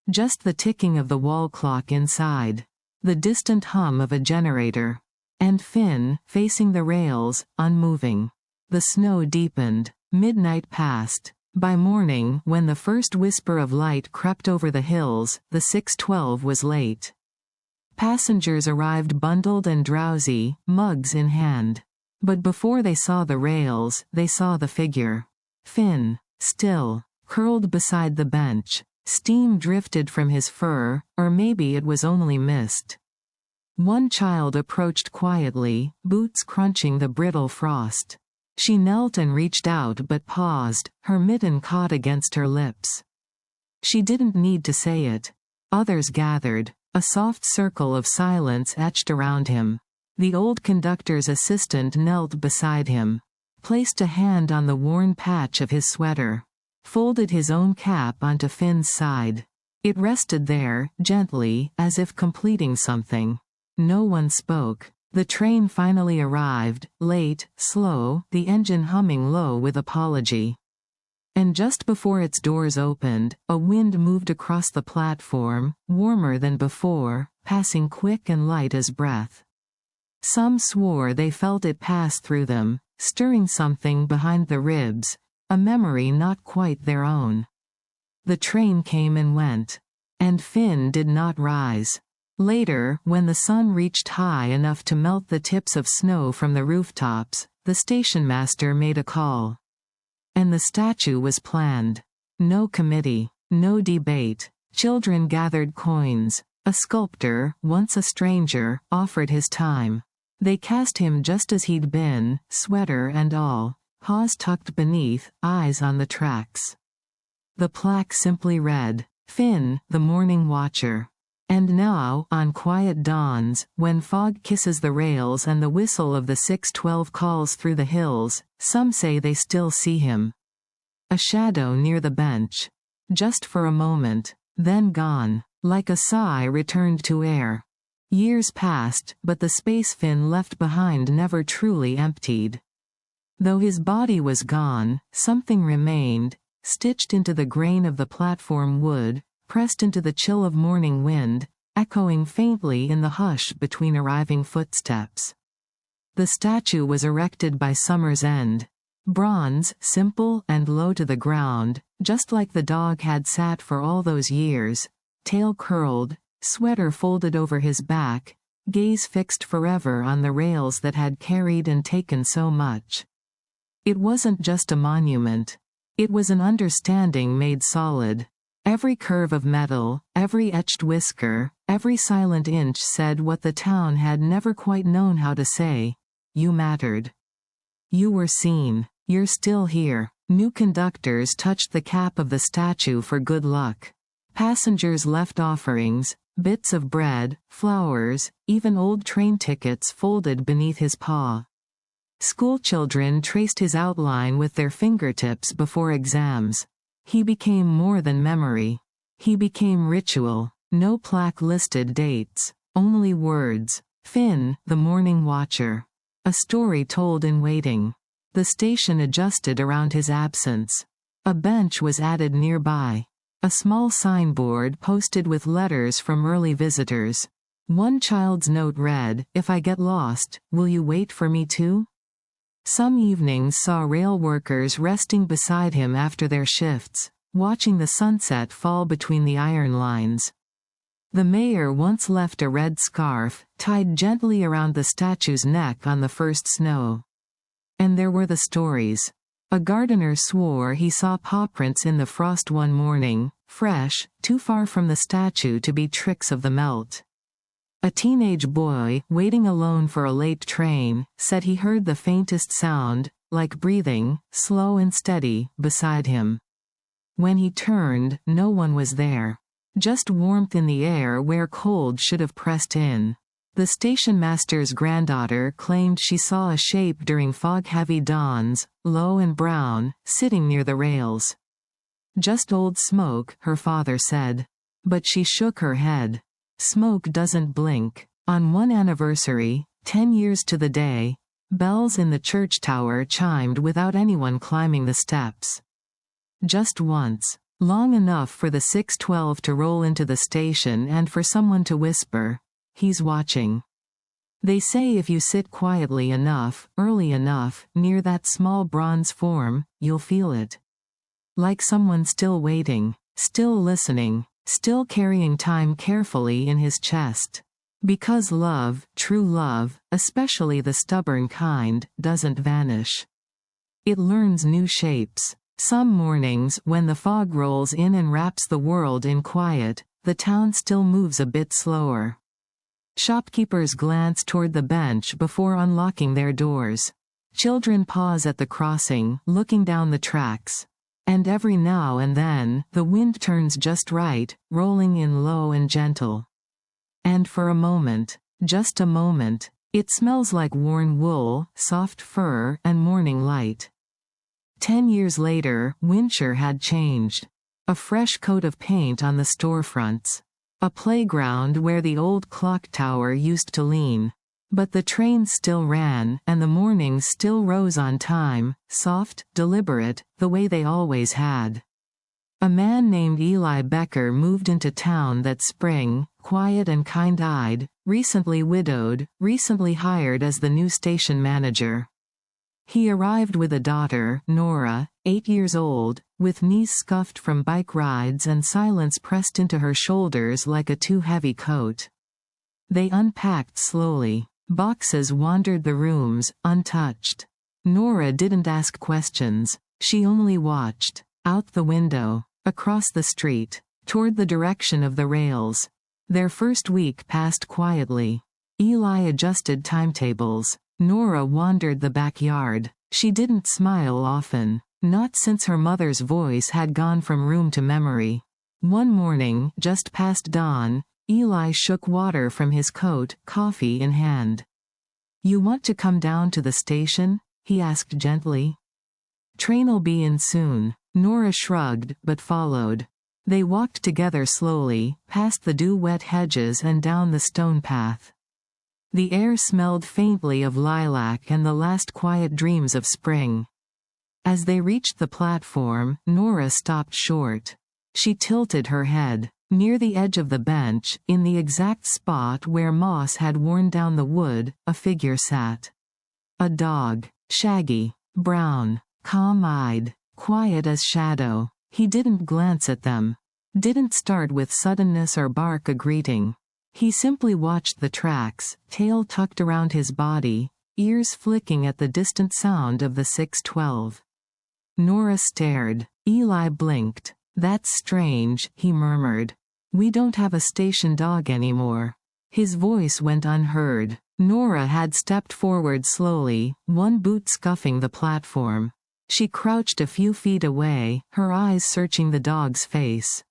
[SPEAKER 1] Just the ticking of the wall clock inside. The distant hum of a generator. And Finn, facing the rails, unmoving. The snow deepened. Midnight passed. By morning, when the first whisper of light crept over the hills, the 6:12 was late. Passengers arrived bundled and drowsy, mugs in hand. But before they saw the rails, they saw the figure. Finn, still, curled beside the bench. Steam drifted from his fur, or maybe it was only mist. One child approached quietly, boots crunching the brittle frost. She knelt and reached out but paused, her mitten caught against her lips. She didn't need to say it. Others gathered. A soft circle of silence etched around him. The old conductor's assistant knelt beside him, placed a hand on the worn patch of his sweater, folded his own cap onto Finn's side. It rested there, gently, as if completing something. No one spoke. The train finally arrived, late, slow, the engine humming low with apology. And just before its doors opened, a wind moved across the platform, warmer than before, passing quick and light as breath. Some swore they felt it pass through them, stirring something behind the ribs, a memory not quite their own. The train came and went. And Finn did not rise. Later, when the sun reached high enough to melt the tips of snow from the rooftops, the station master made a call. And the statue was planned. No committee, no debate. Children gathered coins. A sculptor, once a stranger, offered his time. They cast him just as he'd been, sweater and all, paws tucked beneath, eyes on the tracks. The plaque simply read, Finn, the morning watcher. And now, on quiet dawns, when fog kisses the rails and the whistle of the 612 calls through the hills, some say they still see him. A shadow near the bench. Just for a moment, then gone, like a sigh returned to air. Years passed, but the space Finn left behind never truly emptied. Though his body was gone, something remained, stitched into the grain of the platform wood, pressed into the chill of morning wind, echoing faintly in the hush between arriving footsteps. The statue was erected by summer's end. Bronze, simple and low to the ground, just like the dog had sat for all those years, tail curled, sweater folded over his back, gaze fixed forever on the rails that had carried and taken so much. It wasn't just a monument. It was an understanding made solid. Every curve of metal, every etched whisker, every silent inch said what the town had never quite known how to say. You mattered. You were seen. You're still here. New conductors touched the cap of the statue for good luck. Passengers left offerings, bits of bread, flowers, even old train tickets folded beneath his paw. Schoolchildren traced his outline with their fingertips before exams. He became more than memory. He became ritual. No plaque listed dates. Only words. Finn, the morning watcher. A story told in waiting. The station adjusted around his absence. A bench was added nearby. A small signboard posted with letters from early visitors. One child's note read, "If I get lost, will you wait for me too?" Some evenings saw rail workers resting beside him after their shifts, watching the sunset fall between the iron lines. The mayor once left a red scarf, tied gently around the statue's neck on the first snow. And there were the stories. A gardener swore he saw pawprints in the frost one morning, fresh, too far from the statue to be tricks of the melt. A teenage boy, waiting alone for a late train, said he heard the faintest sound, like breathing, slow and steady, beside him. When he turned, no one was there. Just warmth in the air where cold should have pressed in. The station master's granddaughter claimed she saw a shape during fog-heavy dawns, low and brown, sitting near the rails. Just old smoke, her father said. But she shook her head. Smoke doesn't blink. On one anniversary, 10 years to the day, bells in the church tower chimed without anyone climbing the steps. Just once. Long enough for the 612 to roll into the station and for someone to whisper, "He's watching." They say if you sit quietly enough, early enough, near that small bronze form, you'll feel it. Like someone still waiting, still listening, still carrying time carefully in his chest. Because love, true love, especially the stubborn kind, doesn't vanish. It learns new shapes. Some mornings, when the fog rolls in and wraps the world in quiet, the town still moves a bit slower. Shopkeepers glance toward the bench before unlocking their doors. Children pause at the crossing, looking down the tracks. And every now and then, the wind turns just right, rolling in low and gentle. And for a moment, just a moment, it smells like worn wool, soft fur, and morning light. 10 years later, Windsor had changed. A fresh coat of paint on the storefronts. A playground where the old clock tower used to lean. But the trains still ran, and the mornings still rose on time, soft, deliberate, the way they always had. A man named Eli Becker moved into town that spring, quiet and kind-eyed, recently widowed, recently hired as the new station manager. He arrived with a daughter, Nora, 8 years old, with knees scuffed from bike rides and silence pressed into her shoulders like a too heavy coat. They unpacked slowly. Boxes wandered the rooms, untouched. Nora didn't ask questions. She only watched. Out the window. Across the street. Toward the direction of the rails. Their first week passed quietly. Eli adjusted timetables. Nora wandered the backyard. She didn't smile often. Not since her mother's voice had gone from room to memory. One morning, just past dawn, Eli shook water from his coat, coffee in hand. "You want to come down to the station?" he asked gently. "Train'll be in soon." Nora shrugged, but followed. They walked together slowly, past the dew-wet hedges and down the stone path. The air smelled faintly of lilac and the last quiet dreams of spring. As they reached the platform, Nora stopped short. She tilted her head. Near the edge of the bench, in the exact spot where moss had worn down the wood, a figure sat. A dog. Shaggy. Brown. Calm-eyed. Quiet as shadow. He didn't glance at them. Didn't start with suddenness or bark a greeting. He simply watched the tracks, tail tucked around his body, ears flicking at the distant sound of the 612. Nora stared. Eli blinked. "That's strange," he murmured. "We don't have a station dog anymore." His voice went unheard. Nora had stepped forward slowly, one boot scuffing the platform. She crouched a few feet away, her eyes searching the dog's face.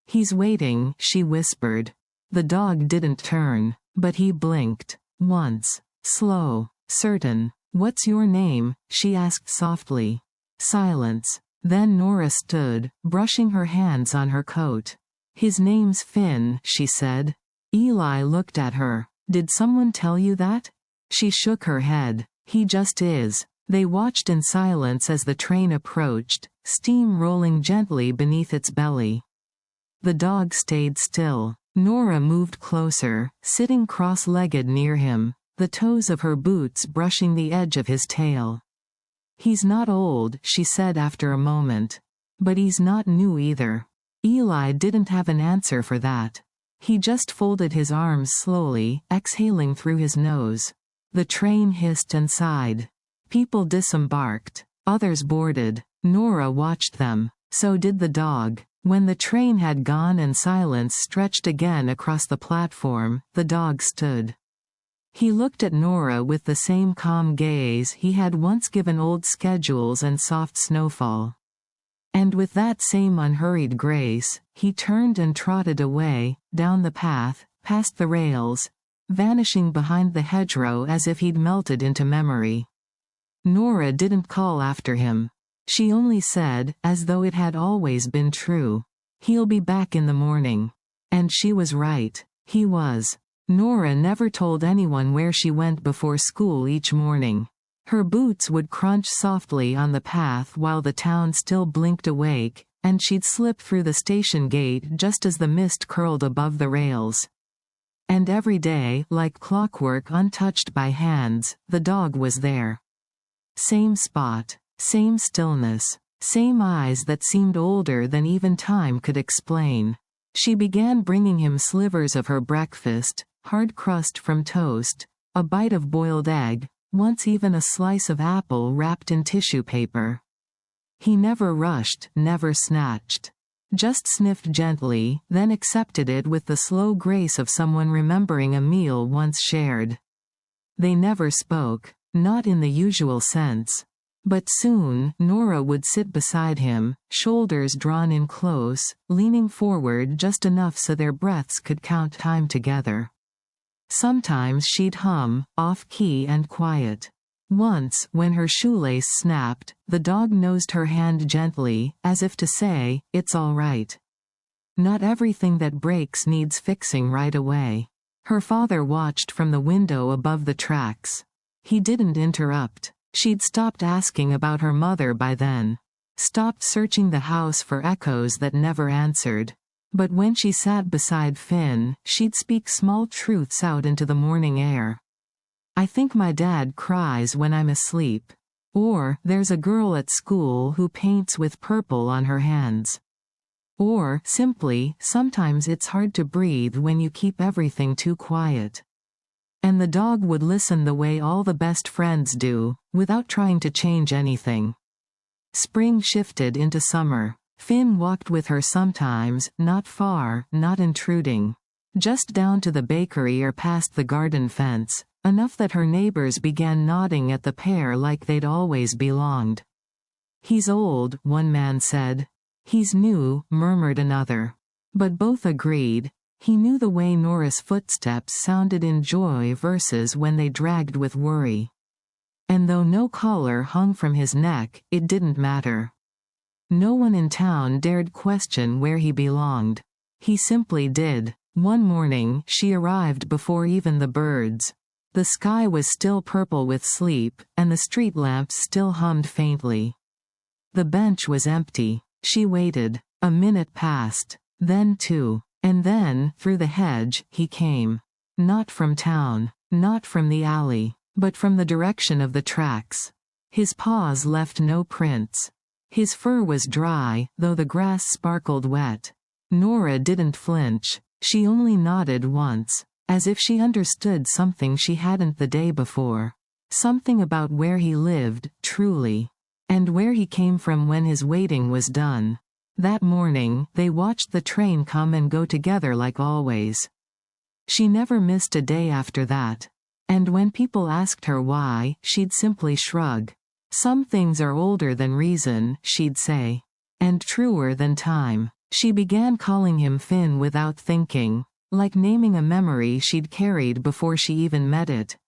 [SPEAKER 1] "He's waiting," she whispered. The dog didn't turn, but he blinked. Once. Slow. Certain. "What's your name?" she asked softly. Silence. Then Nora stood, brushing her hands on her coat. "His name's Finn," she said. Eli looked at her. "Did someone tell you that?" She shook her head. "He just is." They watched in silence as the train approached, steam rolling gently beneath its belly. The dog stayed still. Nora moved closer, sitting cross-legged near him, the toes of her boots brushing the edge of his tail. "He's not old," she said after a moment. "But he's not new either." Eli didn't have an answer for that. He just folded his arms slowly, exhaling through his nose. The train hissed and sighed. People disembarked. Others boarded. Nora watched them. So did the dog. When the train had gone and silence stretched again across the platform, the dog stood. He looked at Nora with the same calm gaze he had once given old schedules and soft snowfall. And with that same unhurried grace, he turned and trotted away, down the path, past the rails, vanishing behind the hedgerow as if he'd melted into memory. Nora didn't call after him. She only said, as though it had always been true, "He'll be back in the morning." And she was right. He was. Nora never told anyone where she went before school each morning. Her boots would crunch softly on the path while the town still blinked awake, and she'd slip through the station gate just as the mist curled above the rails. And every day, like clockwork untouched by hands, the dog was there. Same spot, same stillness, same eyes that seemed older than even time could explain. She began bringing him slivers of her breakfast, hard crust from toast, a bite of boiled egg, once even a slice of apple wrapped in tissue paper. He never rushed, never snatched. Just sniffed gently, then accepted it with the slow grace of someone remembering a meal once shared. They never spoke, not in the usual sense. But soon, Nora would sit beside him, shoulders drawn in close, leaning forward just enough so their breaths could count time together. Sometimes she'd hum, off-key and quiet. Once, when her shoelace snapped, the dog nosed her hand gently, as if to say, "It's all right. Not everything that breaks needs fixing right away." Her father watched from the window above the tracks. He didn't interrupt. She'd stopped asking about her mother by then. Stopped searching the house for echoes that never answered. But when she sat beside Finn, she'd speak small truths out into the morning air. "I think my dad cries when I'm asleep." Or, "There's a girl at school who paints with purple on her hands." Or, simply, "Sometimes it's hard to breathe when you keep everything too quiet." And the dog would listen the way all the best friends do, without trying to change anything. Spring shifted into summer. Finn walked with her sometimes, not far, not intruding. Just down to the bakery or past the garden fence, enough that her neighbors began nodding at the pair like they'd always belonged. "He's old," one man said. "He's new," murmured another. But both agreed. He knew the way Nora's footsteps sounded in joy versus when they dragged with worry. And though no collar hung from his neck, it didn't matter. No one in town dared question where he belonged. He simply did. One morning, she arrived before even the birds. The sky was still purple with sleep, and the street lamps still hummed faintly. The bench was empty. She waited. A minute passed. Then two. And then, through the hedge, he came. Not from town. Not from the alley. But from the direction of the tracks. His paws left no prints. His fur was dry, though the grass sparkled wet. Nora didn't flinch. She only nodded once, as if she understood something she hadn't the day before. Something about where he lived, truly. And where he came from when his waiting was done. That morning, they watched the train come and go together like always. She never missed a day after that. And when people asked her why, she'd simply shrug. "Some things are older than reason," she'd say. And truer than time. She began calling him Finn without thinking, like naming a memory she'd carried before she even met it.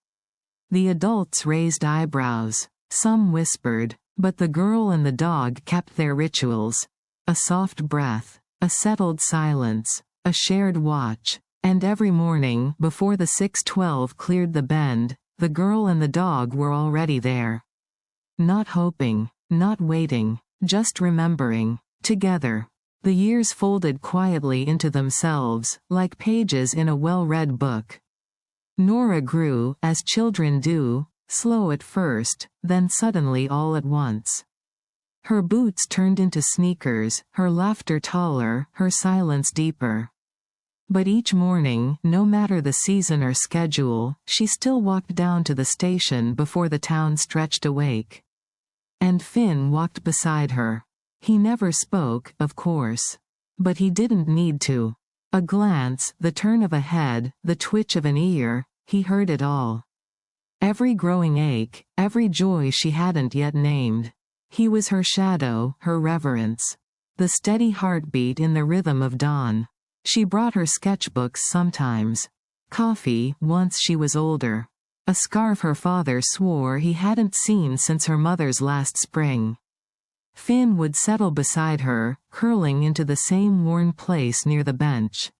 [SPEAKER 1] The adults raised eyebrows. Some whispered, but the girl and the dog kept their rituals. A soft breath, a settled silence, a shared watch. And every morning, before the 6:12 cleared the bend, the girl and the dog were already there. Not hoping, not waiting, just remembering. Together. The years folded quietly into themselves, like pages in a well-read book. Nora grew, as children do, slow at first, then suddenly all at once. Her boots turned into sneakers, her laughter taller, her silence deeper. But each morning, no matter the season or schedule, she still walked down to the station before the town stretched awake. And Finn walked beside her. He never spoke, of course. But he didn't need to. A glance, the turn of a head, the twitch of an ear, he heard it all. Every growing ache, every joy she hadn't yet named. He was her shadow, her reverence. The steady heartbeat in the rhythm of dawn. She brought her sketchbooks sometimes. Coffee, once she was older. A scarf her father swore he hadn't seen since her mother's last spring. Finn would settle beside her, curling into the same worn place near the bench.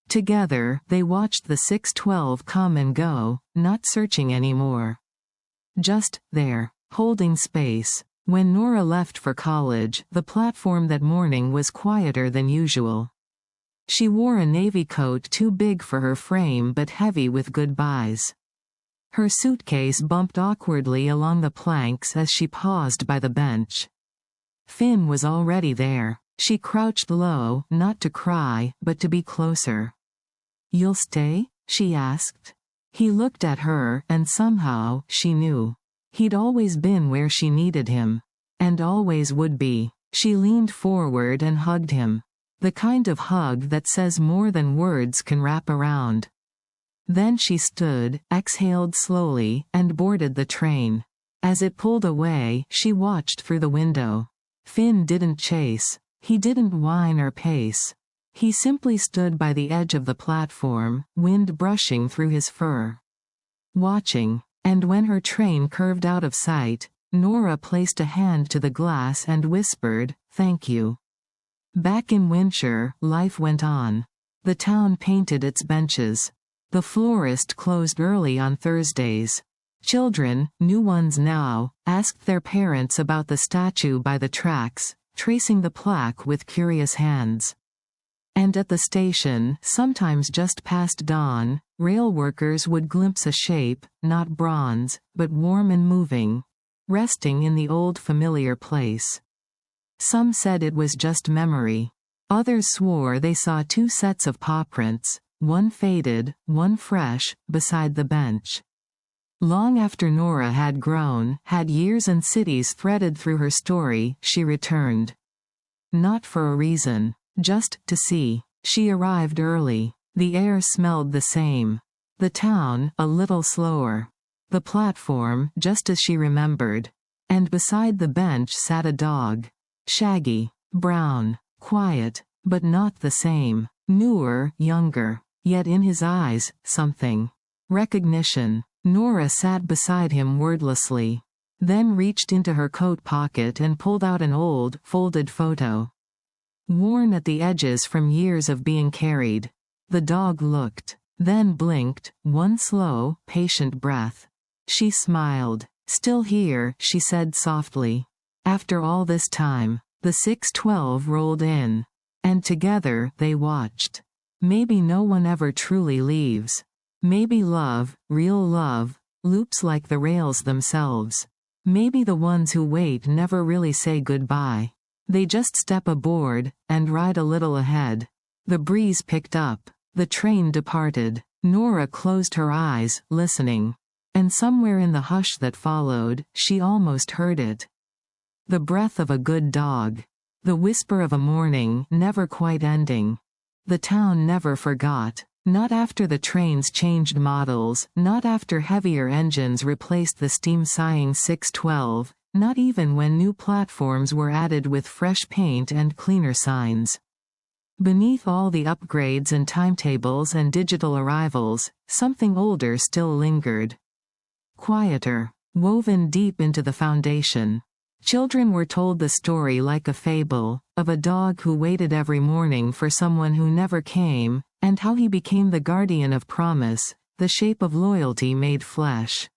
[SPEAKER 1] Together, they watched the 6:12 come and go, not searching anymore. Just there, holding space. When Nora left for college, the platform that morning was quieter than usual. She wore a navy coat too big for her frame but heavy with goodbyes. Her suitcase bumped awkwardly along the planks as she paused by the bench. Finn was already there. She crouched low, not to cry, but to be closer. "You'll stay?" she asked. He looked at her, and somehow, she knew. He'd always been where she needed him. And always would be. She leaned forward and hugged him. The kind of hug that says more than words can wrap around. Then she stood, exhaled slowly, and boarded the train. As it pulled away, she watched through the window. Finn didn't chase. He didn't whine or pace. He simply stood by the edge of the platform, wind brushing through his fur. Watching. And when her train curved out of sight, Nora placed a hand to the glass and whispered, "Thank you." Back in Windsor, life went on. The town painted its benches. The florist closed early on Thursdays. Children, new ones now, asked their parents about the statue by the tracks, tracing the plaque with curious hands. And at the station, sometimes just past dawn, rail workers would glimpse a shape, not bronze, but warm and moving, resting in the old familiar place. Some said it was just memory. Others swore they saw two sets of pawprints, one faded, one fresh, beside the bench. Long after Nora had grown, had years and cities threaded through her story, she returned. Not for a reason. Just to see. She arrived early. The air smelled the same. The town, a little slower. The platform, just as she remembered. And beside the bench sat a dog. Shaggy. Brown. Quiet. But not the same. Newer, younger. Yet in his eyes, something. Recognition. Nora sat beside him wordlessly. Then reached into her coat pocket and pulled out an old, folded photo. Worn at the edges from years of being carried. The dog looked. Then blinked, one slow, patient breath. She smiled. "Still here," she said softly. After all this time, the 6:12 rolled in. And together, they watched. Maybe no one ever truly leaves. Maybe love, real love, loops like the rails themselves. Maybe the ones who wait never really say goodbye. They just step aboard, and ride a little ahead. The breeze picked up. The train departed. Nora closed her eyes, listening. And somewhere in the hush that followed, she almost heard it. The breath of a good dog. The whisper of a morning, never quite ending. The town never forgot. Not after the trains changed models, not after heavier engines replaced the steam-sighing 612, not even when new platforms were added with fresh paint and cleaner signs. Beneath all the upgrades and timetables and digital arrivals, something older still lingered. Quieter, woven deep into the foundation. Children were told the story like a fable, of a dog who waited every morning for someone who never came, and how he became the guardian of promise, the shape of loyalty made flesh.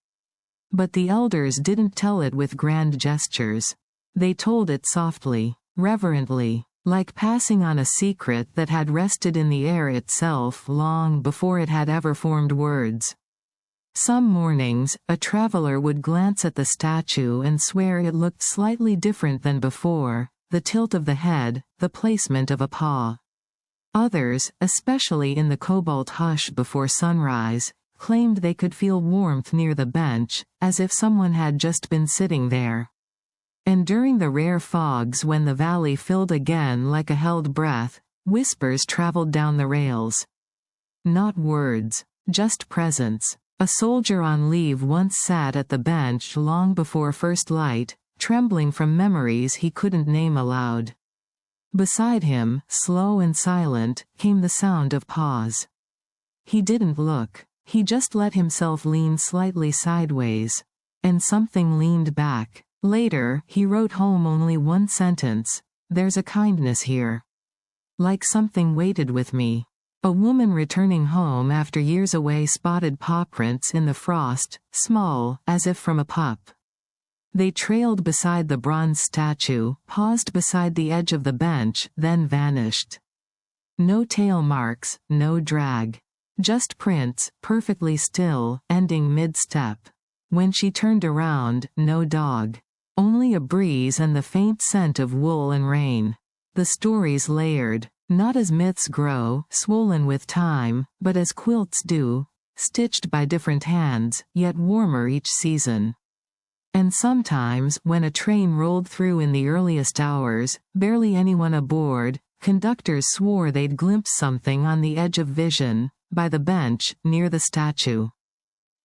[SPEAKER 1] But the elders didn't tell it with grand gestures. They told it softly, reverently, like passing on a secret that had rested in the air itself long before it had ever formed words. Some mornings, a traveler would glance at the statue and swear it looked slightly different than before, the tilt of the head, the placement of a paw. Others, especially in the cobalt hush before sunrise, claimed they could feel warmth near the bench, as if someone had just been sitting there. And during the rare fogs when the valley filled again like a held breath, whispers traveled down the rails. Not words, just presence. A soldier on leave once sat at the bench long before first light, trembling from memories he couldn't name aloud. Beside him, slow and silent, came the sound of pause. He didn't look. He just let himself lean slightly sideways. And something leaned back. Later, he wrote home only one sentence. "There's a kindness here. Like something waited with me." A woman returning home after years away spotted pawprints in the frost, small, as if from a pup. They trailed beside the bronze statue, paused beside the edge of the bench, then vanished. No tail marks, no drag. Just prints, perfectly still, ending mid-step. When she turned around, no dog. Only a breeze and the faint scent of wool and rain. The stories layered. Not as myths grow, swollen with time, but as quilts do, stitched by different hands, yet warmer each season. And sometimes, when a train rolled through in the earliest hours, barely anyone aboard, conductors swore they'd glimpse something on the edge of vision, by the bench, near the statue.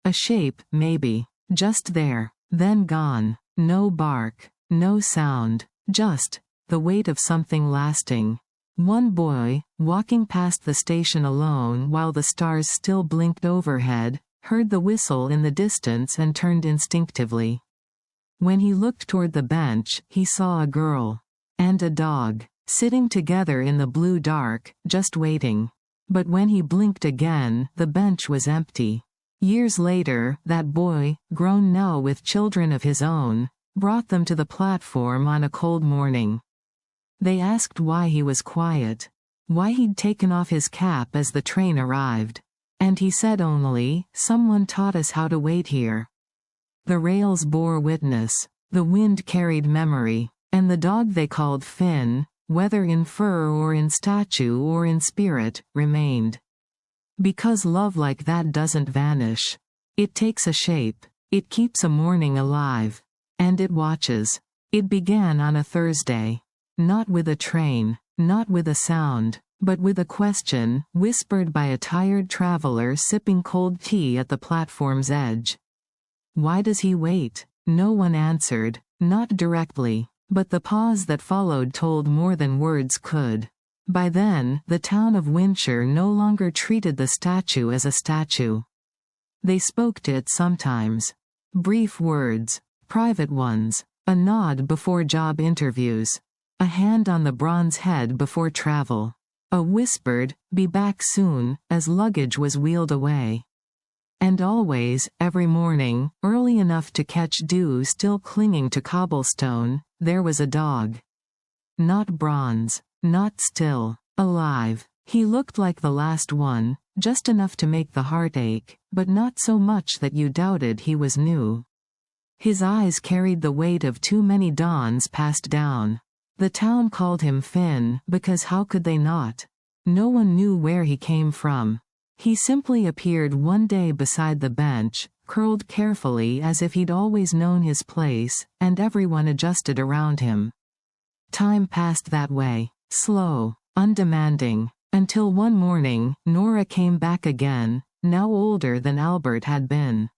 [SPEAKER 1] A shape, maybe. Just there. Then gone. No bark. No sound. Just the weight of something lasting. One boy, walking past the station alone while the stars still blinked overhead, heard the whistle in the distance and turned instinctively. When he looked toward the bench, he saw a girl and a dog sitting together in the blue dark, just waiting. But when he blinked again, the bench was empty. Years later, that boy, grown now with children of his own, brought them to the platform on a cold morning. They asked why he was quiet, why he'd taken off his cap as the train arrived. And he said only, "Someone taught us how to wait here." The rails bore witness, the wind carried memory, and the dog they called Finn, whether in fur or in statue or in spirit, remained. Because love like that doesn't vanish. It takes a shape. It keeps a morning alive. And it watches. It began on a Thursday. Not with a train, not with a sound, but with a question, whispered by a tired traveler sipping cold tea at the platform's edge. Why does he wait? No one answered, not directly, but the pause that followed told more than words could. By then, the town of Windsor no longer treated the statue as a statue. They spoke to it sometimes. Brief words, private ones, a nod before job interviews, a hand on the bronze head before travel, a whispered, "Be back soon," as luggage was wheeled away. And always, every morning, early enough to catch dew still clinging to cobblestone, there was a dog. Not bronze, not still, alive. He looked like the last one, just enough to make the heart ache, but not so much that you doubted he was new. His eyes carried the weight of too many dawns passed down. The town called him Finn, because how could they not? No one knew where he came from. He simply appeared one day beside the bench, curled carefully as if he'd always known his place, and everyone adjusted around him. Time passed that way, slow, undemanding, until one morning, Nora came back again, now older than Albert had been.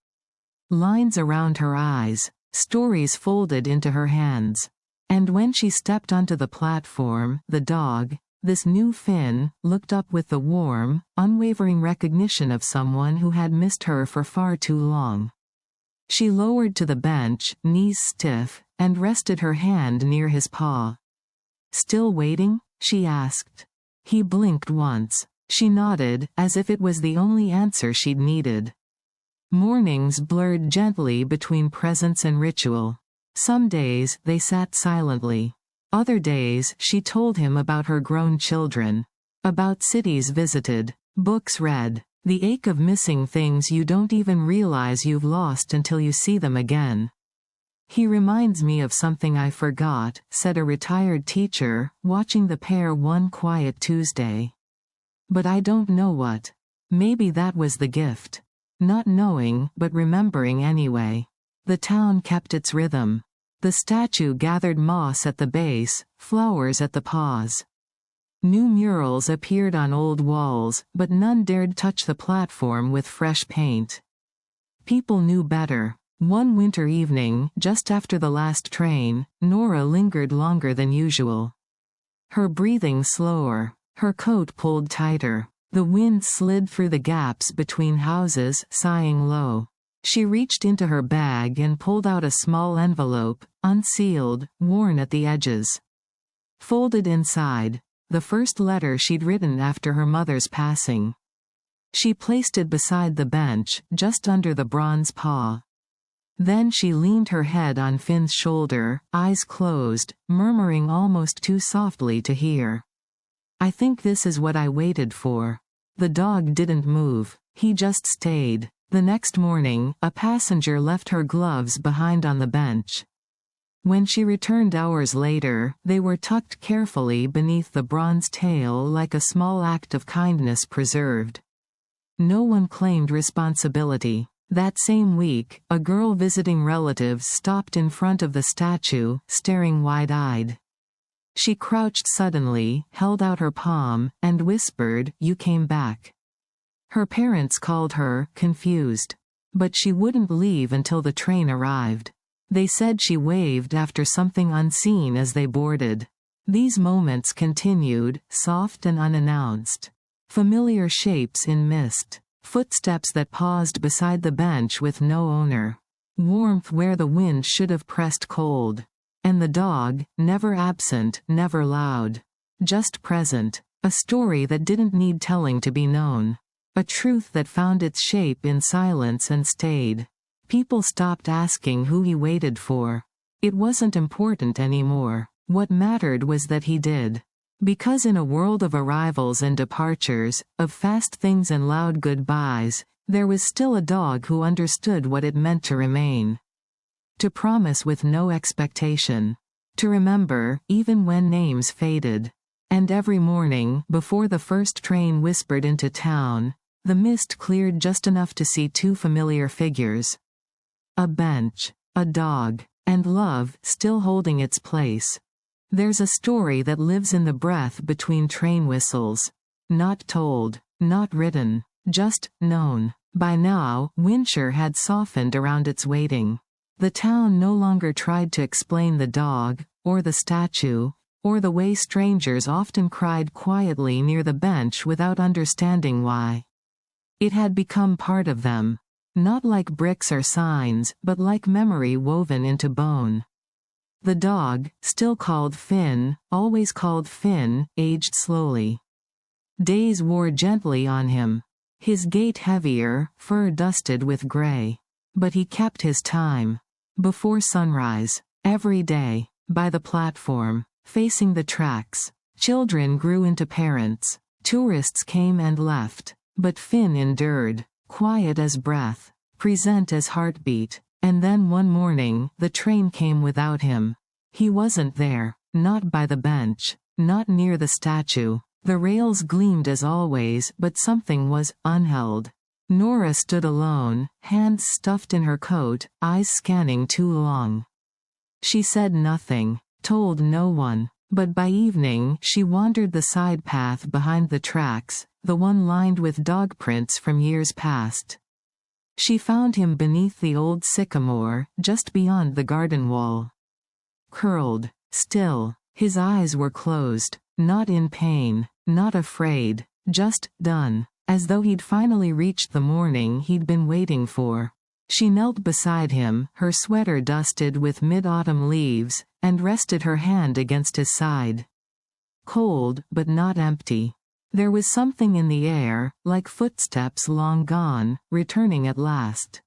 [SPEAKER 1] Lines around her eyes, stories folded into her hands. And when she stepped onto the platform, the dog, this new Finn, looked up with the warm, unwavering recognition of someone who had missed her for far too long. She lowered to the bench, knees stiff, and rested her hand near his paw. "Still waiting?" she asked. He blinked once. She nodded, as if it was the only answer she'd needed. Mornings blurred gently between presence and ritual. Some days, they sat silently. Other days, she told him about her grown children. About cities visited, books read, the ache of missing things you don't even realize you've lost until you see them again. "He reminds me of something I forgot," said a retired teacher, watching the pair one quiet Tuesday. "But I don't know what. Maybe that was the gift. Not knowing, but remembering anyway." The town kept its rhythm. The statue gathered moss at the base, flowers at the paws. New murals appeared on old walls, but none dared touch the platform with fresh paint. People knew better. One winter evening, just after the last train, Nora lingered longer than usual. Her breathing slower, her coat pulled tighter. The wind slid through the gaps between houses, sighing low. She reached into her bag and pulled out a small envelope, unsealed, worn at the edges. Folded inside, the first letter she'd written after her mother's passing. She placed it beside the bench, just under the bronze paw. Then she leaned her head on Finn's shoulder, eyes closed, murmuring almost too softly to hear. "I think this is what I waited for." The dog didn't move. He just stayed. The next morning, a passenger left her gloves behind on the bench. When she returned hours later, they were tucked carefully beneath the bronze tail like a small act of kindness preserved. No one claimed responsibility. That same week, a girl visiting relatives stopped in front of the statue, staring wide-eyed. She crouched suddenly, held out her palm, and whispered, "You came back." Her parents called her, confused. But she wouldn't leave until the train arrived. They said she waved after something unseen as they boarded. These moments continued, soft and unannounced. Familiar shapes in mist. Footsteps that paused beside the bench with no owner. Warmth where the wind should have pressed cold. And the dog, never absent, never loud. Just present. A story that didn't need telling to be known. A truth that found its shape in silence and stayed. People stopped asking who he waited for. It wasn't important anymore. What mattered was that he did. Because in a world of arrivals and departures, of fast things and loud goodbyes, there was still a dog who understood what it meant to remain. To promise with no expectation. To remember, even when names faded. And every morning, before the first train whispered into town, the mist cleared just enough to see two familiar figures. A bench, a dog, and love still holding its place. There's a story that lives in the breath between train whistles. Not told, not written, just known. By now, Windsor had softened around its waiting. The town no longer tried to explain the dog, or the statue, or the way strangers often cried quietly near the bench without understanding why. It had become part of them. Not like bricks or signs, but like memory woven into bone. The dog, still called Finn, always called Finn, aged slowly. Days wore gently on him. His gait heavier, fur dusted with gray. But he kept his time. Before sunrise. Every day. By the platform. Facing the tracks. Children grew into parents. Tourists came and left. But Finn endured. Quiet as breath. Present as heartbeat. And then one morning, the train came without him. He wasn't there. Not by the bench. Not near the statue. The rails gleamed as always, but something was unheld. Nora stood alone, hands stuffed in her coat, eyes scanning too long. She said nothing, told no one. But by evening, she wandered the side path behind the tracks, the one lined with dog prints from years past. She found him beneath the old sycamore, just beyond the garden wall. Curled, still, his eyes were closed, not in pain, not afraid, just done, as though he'd finally reached the morning he'd been waiting for. She knelt beside him, her sweater dusted with mid-autumn leaves, and rested her hand against his side. Cold, but not empty. There was something in the air, like footsteps long gone, returning at last.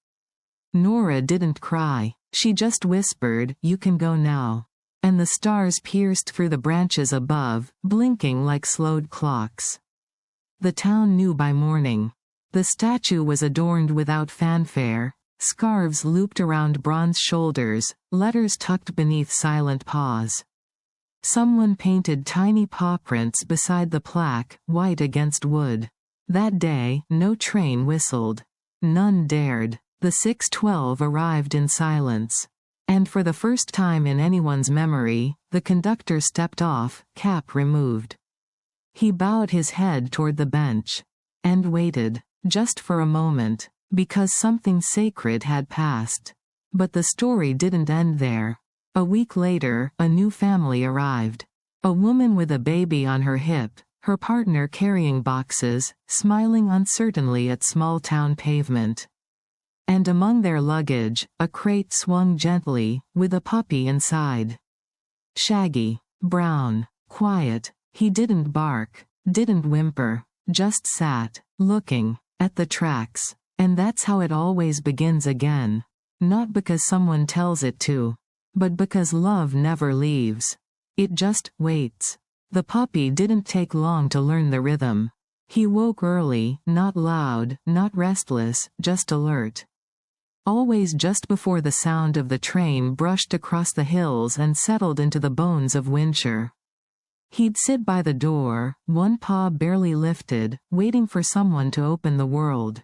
[SPEAKER 1] Nora didn't cry. She just whispered, "You can go now." And the stars pierced through the branches above, blinking like slowed clocks. The town knew by morning. The statue was adorned without fanfare. Scarves looped around bronze shoulders, letters tucked beneath silent paws. Someone painted tiny paw prints beside the plaque, white against wood. That day, no train whistled. None dared. The 6:12 arrived in silence. And for the first time in anyone's memory, the conductor stepped off, cap removed. He bowed his head toward the bench. And waited. Just for a moment. Because something sacred had passed. But the story didn't end there. A week later, a new family arrived. A woman with a baby on her hip, her partner carrying boxes, smiling uncertainly at small-town pavement. And among their luggage, a crate swung gently, with a puppy inside. Shaggy, brown, quiet, he didn't bark, didn't whimper, just sat, looking, at the tracks. And that's how it always begins again. Not because someone tells it to. But because love never leaves. It just waits. The puppy didn't take long to learn the rhythm. He woke early, not loud, not restless, just alert. always just before the sound of the train brushed across the hills and settled into the bones of Wincher. He'd sit by the door, one paw barely lifted, waiting for someone to open the world.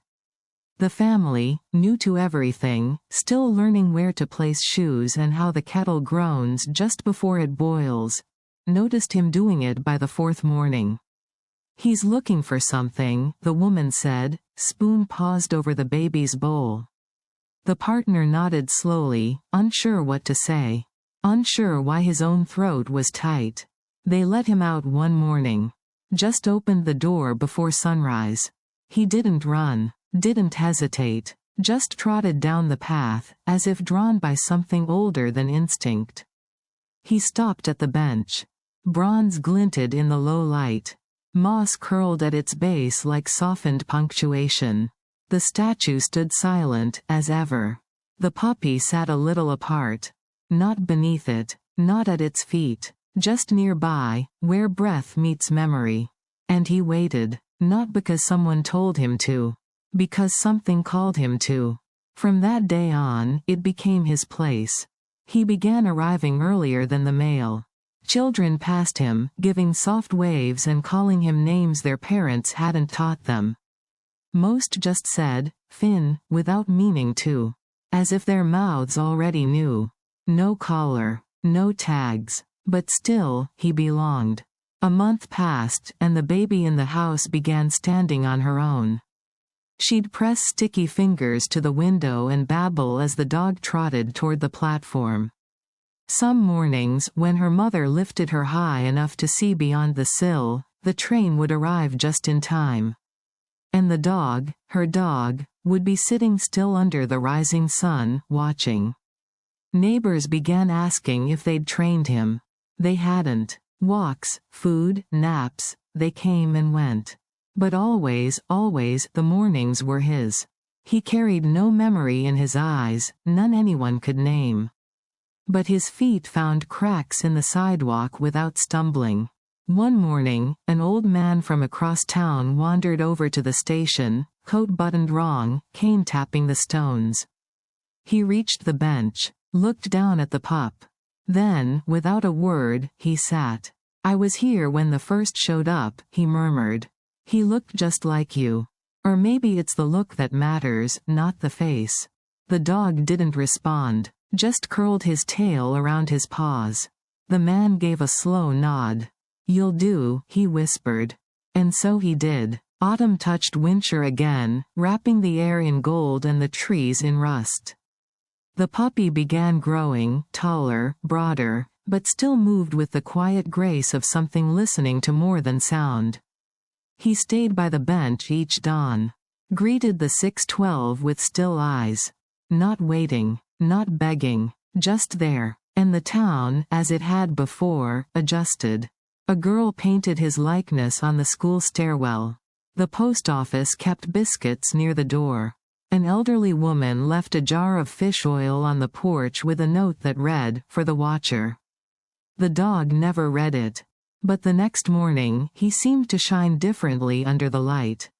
[SPEAKER 1] The family, new to everything, still learning where to place shoes and how the kettle groans just before it boils, noticed him doing it by the fourth morning. "He's looking for something," the woman said, spoon paused over the baby's bowl. The partner nodded slowly, unsure what to say. Unsure why his own throat was tight. They let him out one morning. Just opened the door before sunrise. He didn't run, didn't hesitate, just trotted down the path, as if drawn by something older than instinct. He stopped at the bench. Bronze glinted in the low light. Moss curled at its base like softened punctuation. The statue stood silent, as ever. The puppy sat a little apart. Not beneath it, not at its feet, just nearby, where breath meets memory. And he waited, not because someone told him to, because something called him to. From that day on, it became his place. He began arriving earlier than the mail. Children passed him, giving soft waves and calling him names their parents hadn't taught them. Most just said, "Finn," without meaning to. As if their mouths already knew. No collar, no tags. But still, he belonged. A month passed, and the baby in the house began standing on her own. She'd press sticky fingers to the window and babble as the dog trotted toward the platform. Some mornings, when her mother lifted her high enough to see beyond the sill, the train would arrive just in time. And the dog, her dog, would be sitting still under the rising sun, watching. Neighbors began asking if they'd trained him. They hadn't. Walks, food, naps, they came and went. But always, always, the mornings were his. He carried no memory in his eyes, none anyone could name. But his feet found cracks in the sidewalk without stumbling. One morning, an old man from across town wandered over to the station, coat buttoned wrong, cane tapping the stones. He reached the bench, looked down at the pup. Then, without a word, he sat. "I was here when the first showed up," he murmured. "He looked just like you. Or maybe it's the look that matters, not the face." The dog didn't respond, just curled his tail around his paws. The man gave a slow nod. "You'll do," he whispered. And so he did. Autumn touched Wincher again, wrapping the air in gold and the trees in rust. The puppy began growing, taller, broader, but still moved with the quiet grace of something listening to more than sound. He stayed by the bench each dawn. Greeted the 6:12 with still eyes. Not waiting, not begging, just there. And the town, as it had before, adjusted. A girl painted his likeness on the school stairwell. The post office kept biscuits near the door. An elderly woman left a jar of fish oil on the porch with a note that read, "For the watcher." The dog never read it. But the next morning, he seemed to shine differently under the light.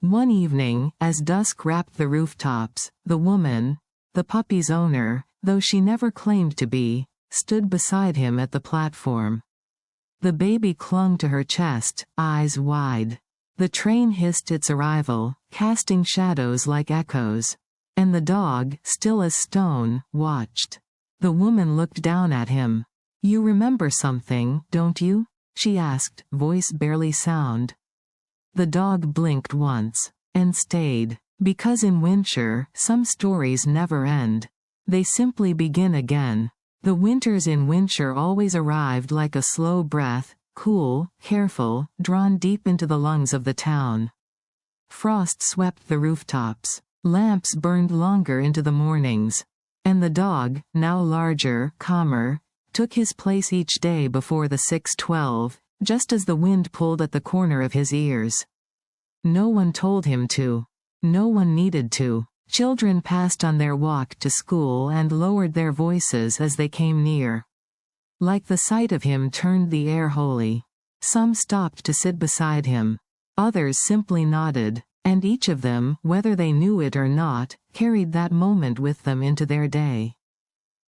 [SPEAKER 1] One evening, as dusk wrapped the rooftops, the woman, the puppy's owner, though she never claimed to be, stood beside him at the platform. The baby clung to her chest, eyes wide. The train hissed its arrival, casting shadows like echoes. And the dog, still as stone, watched. The woman looked down at him. "You remember something, don't you?" she asked, voice barely sound. The dog blinked once. And stayed. Because in Wincher, some stories never end. They simply begin again. The winters in Wincher always arrived like a slow breath, cool, careful, drawn deep into the lungs of the town. Frost swept the rooftops. Lamps burned longer into the mornings. And the dog, now larger, calmer, took his place each day before the 6:12, just as the wind pulled at the corner of his ears. No one told him to. No one needed to. Children passed on their walk to school and lowered their voices as they came near. Like the sight of him turned the air holy. Some stopped to sit beside him. Others simply nodded. And each of them, whether they knew it or not, carried that moment with them into their day.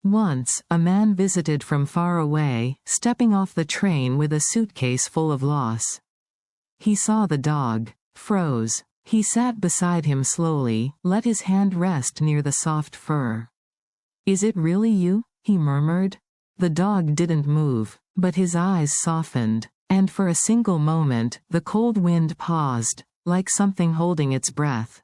[SPEAKER 1] Once, a man visited from far away, stepping off the train with a suitcase full of loss. He saw the dog, froze. He sat beside him slowly, let his hand rest near the soft fur. "Is it really you?" he murmured. The dog didn't move, but his eyes softened, and for a single moment, the cold wind paused, like something holding its breath.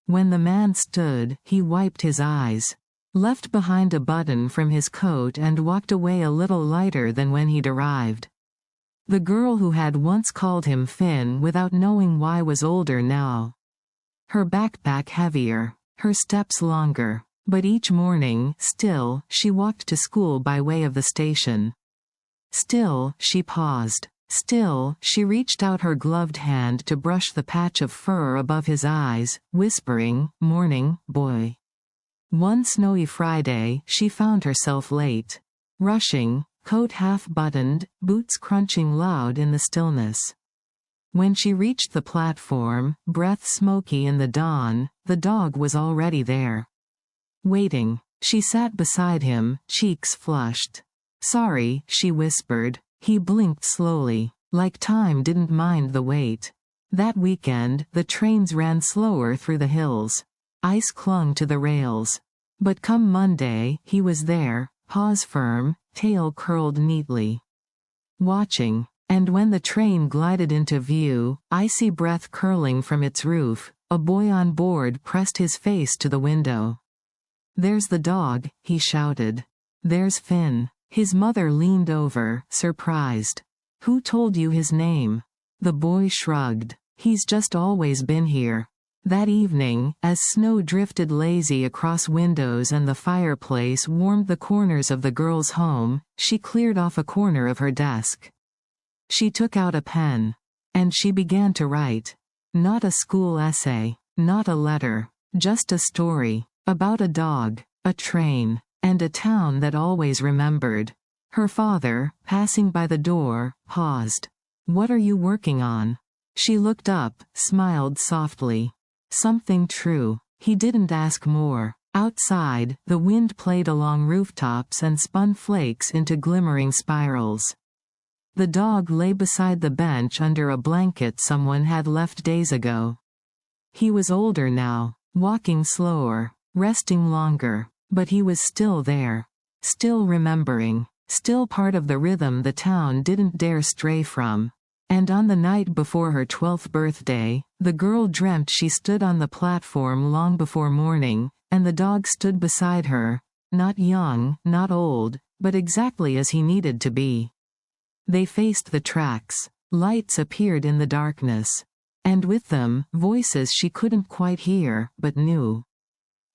[SPEAKER 1] When the man stood, he wiped his eyes, left behind a button from his coat and walked away a little lighter than when he'd arrived. The girl who had once called him Finn without knowing why was older now. Her backpack heavier, her steps longer, but each morning, still, she walked to school by way of the station. Still, she paused. Still, she reached out her gloved hand to brush the patch of fur above his eyes, whispering, "Morning, boy." One snowy Friday, she found herself late. Rushing, coat half-buttoned, boots crunching loud in the stillness. When she reached the platform, breath smoky in the dawn, the dog was already there. Waiting. She sat beside him, cheeks flushed. "Sorry," she whispered. He blinked slowly, like time didn't mind the wait. That weekend, the trains ran slower through the hills. Ice clung to the rails. But come Monday, he was there, paws firm, tail curled neatly. Watching. And when the train glided into view, icy breath curling from its roof, a boy on board pressed his face to the window. "There's the dog," he shouted. "There's Finn." His mother leaned over, surprised. "Who told you his name?" The boy shrugged. "He's just always been here." That evening, as snow drifted lazy across windows and the fireplace warmed the corners of the girl's home, she cleared off a corner of her desk. She took out a pen. And she began to write. Not a school essay, not a letter, just a story. About a dog, a train, and a town that always remembered. Her father, passing by the door, paused. "What are you working on?" She looked up, smiled softly. Something true. He didn't ask more. Outside, the wind played along rooftops and spun flakes into glimmering spirals. The dog lay beside the bench under a blanket someone had left days ago. He was older now, walking slower, resting longer, but he was still there. Still remembering. Still part of the rhythm the town didn't dare stray from. And on the night before her 12th birthday, the girl dreamt she stood on the platform long before morning, and the dog stood beside her, not young, not old, but exactly as he needed to be. They faced the tracks. Lights appeared in the darkness. And with them, voices she couldn't quite hear, but knew.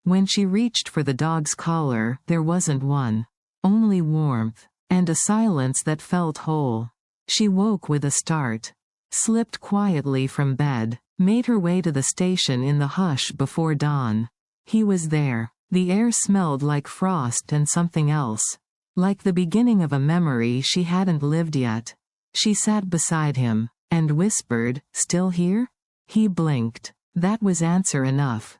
[SPEAKER 1] When she reached for the dog's collar, there wasn't one. Only warmth. And a silence that felt whole. She woke with a start. Slipped quietly from bed. Made her way to the station in the hush before dawn. He was there. The air smelled like frost and something else. Like the beginning of a memory she hadn't lived yet. She sat beside him, and whispered, "Still here?" He blinked. That was answer enough.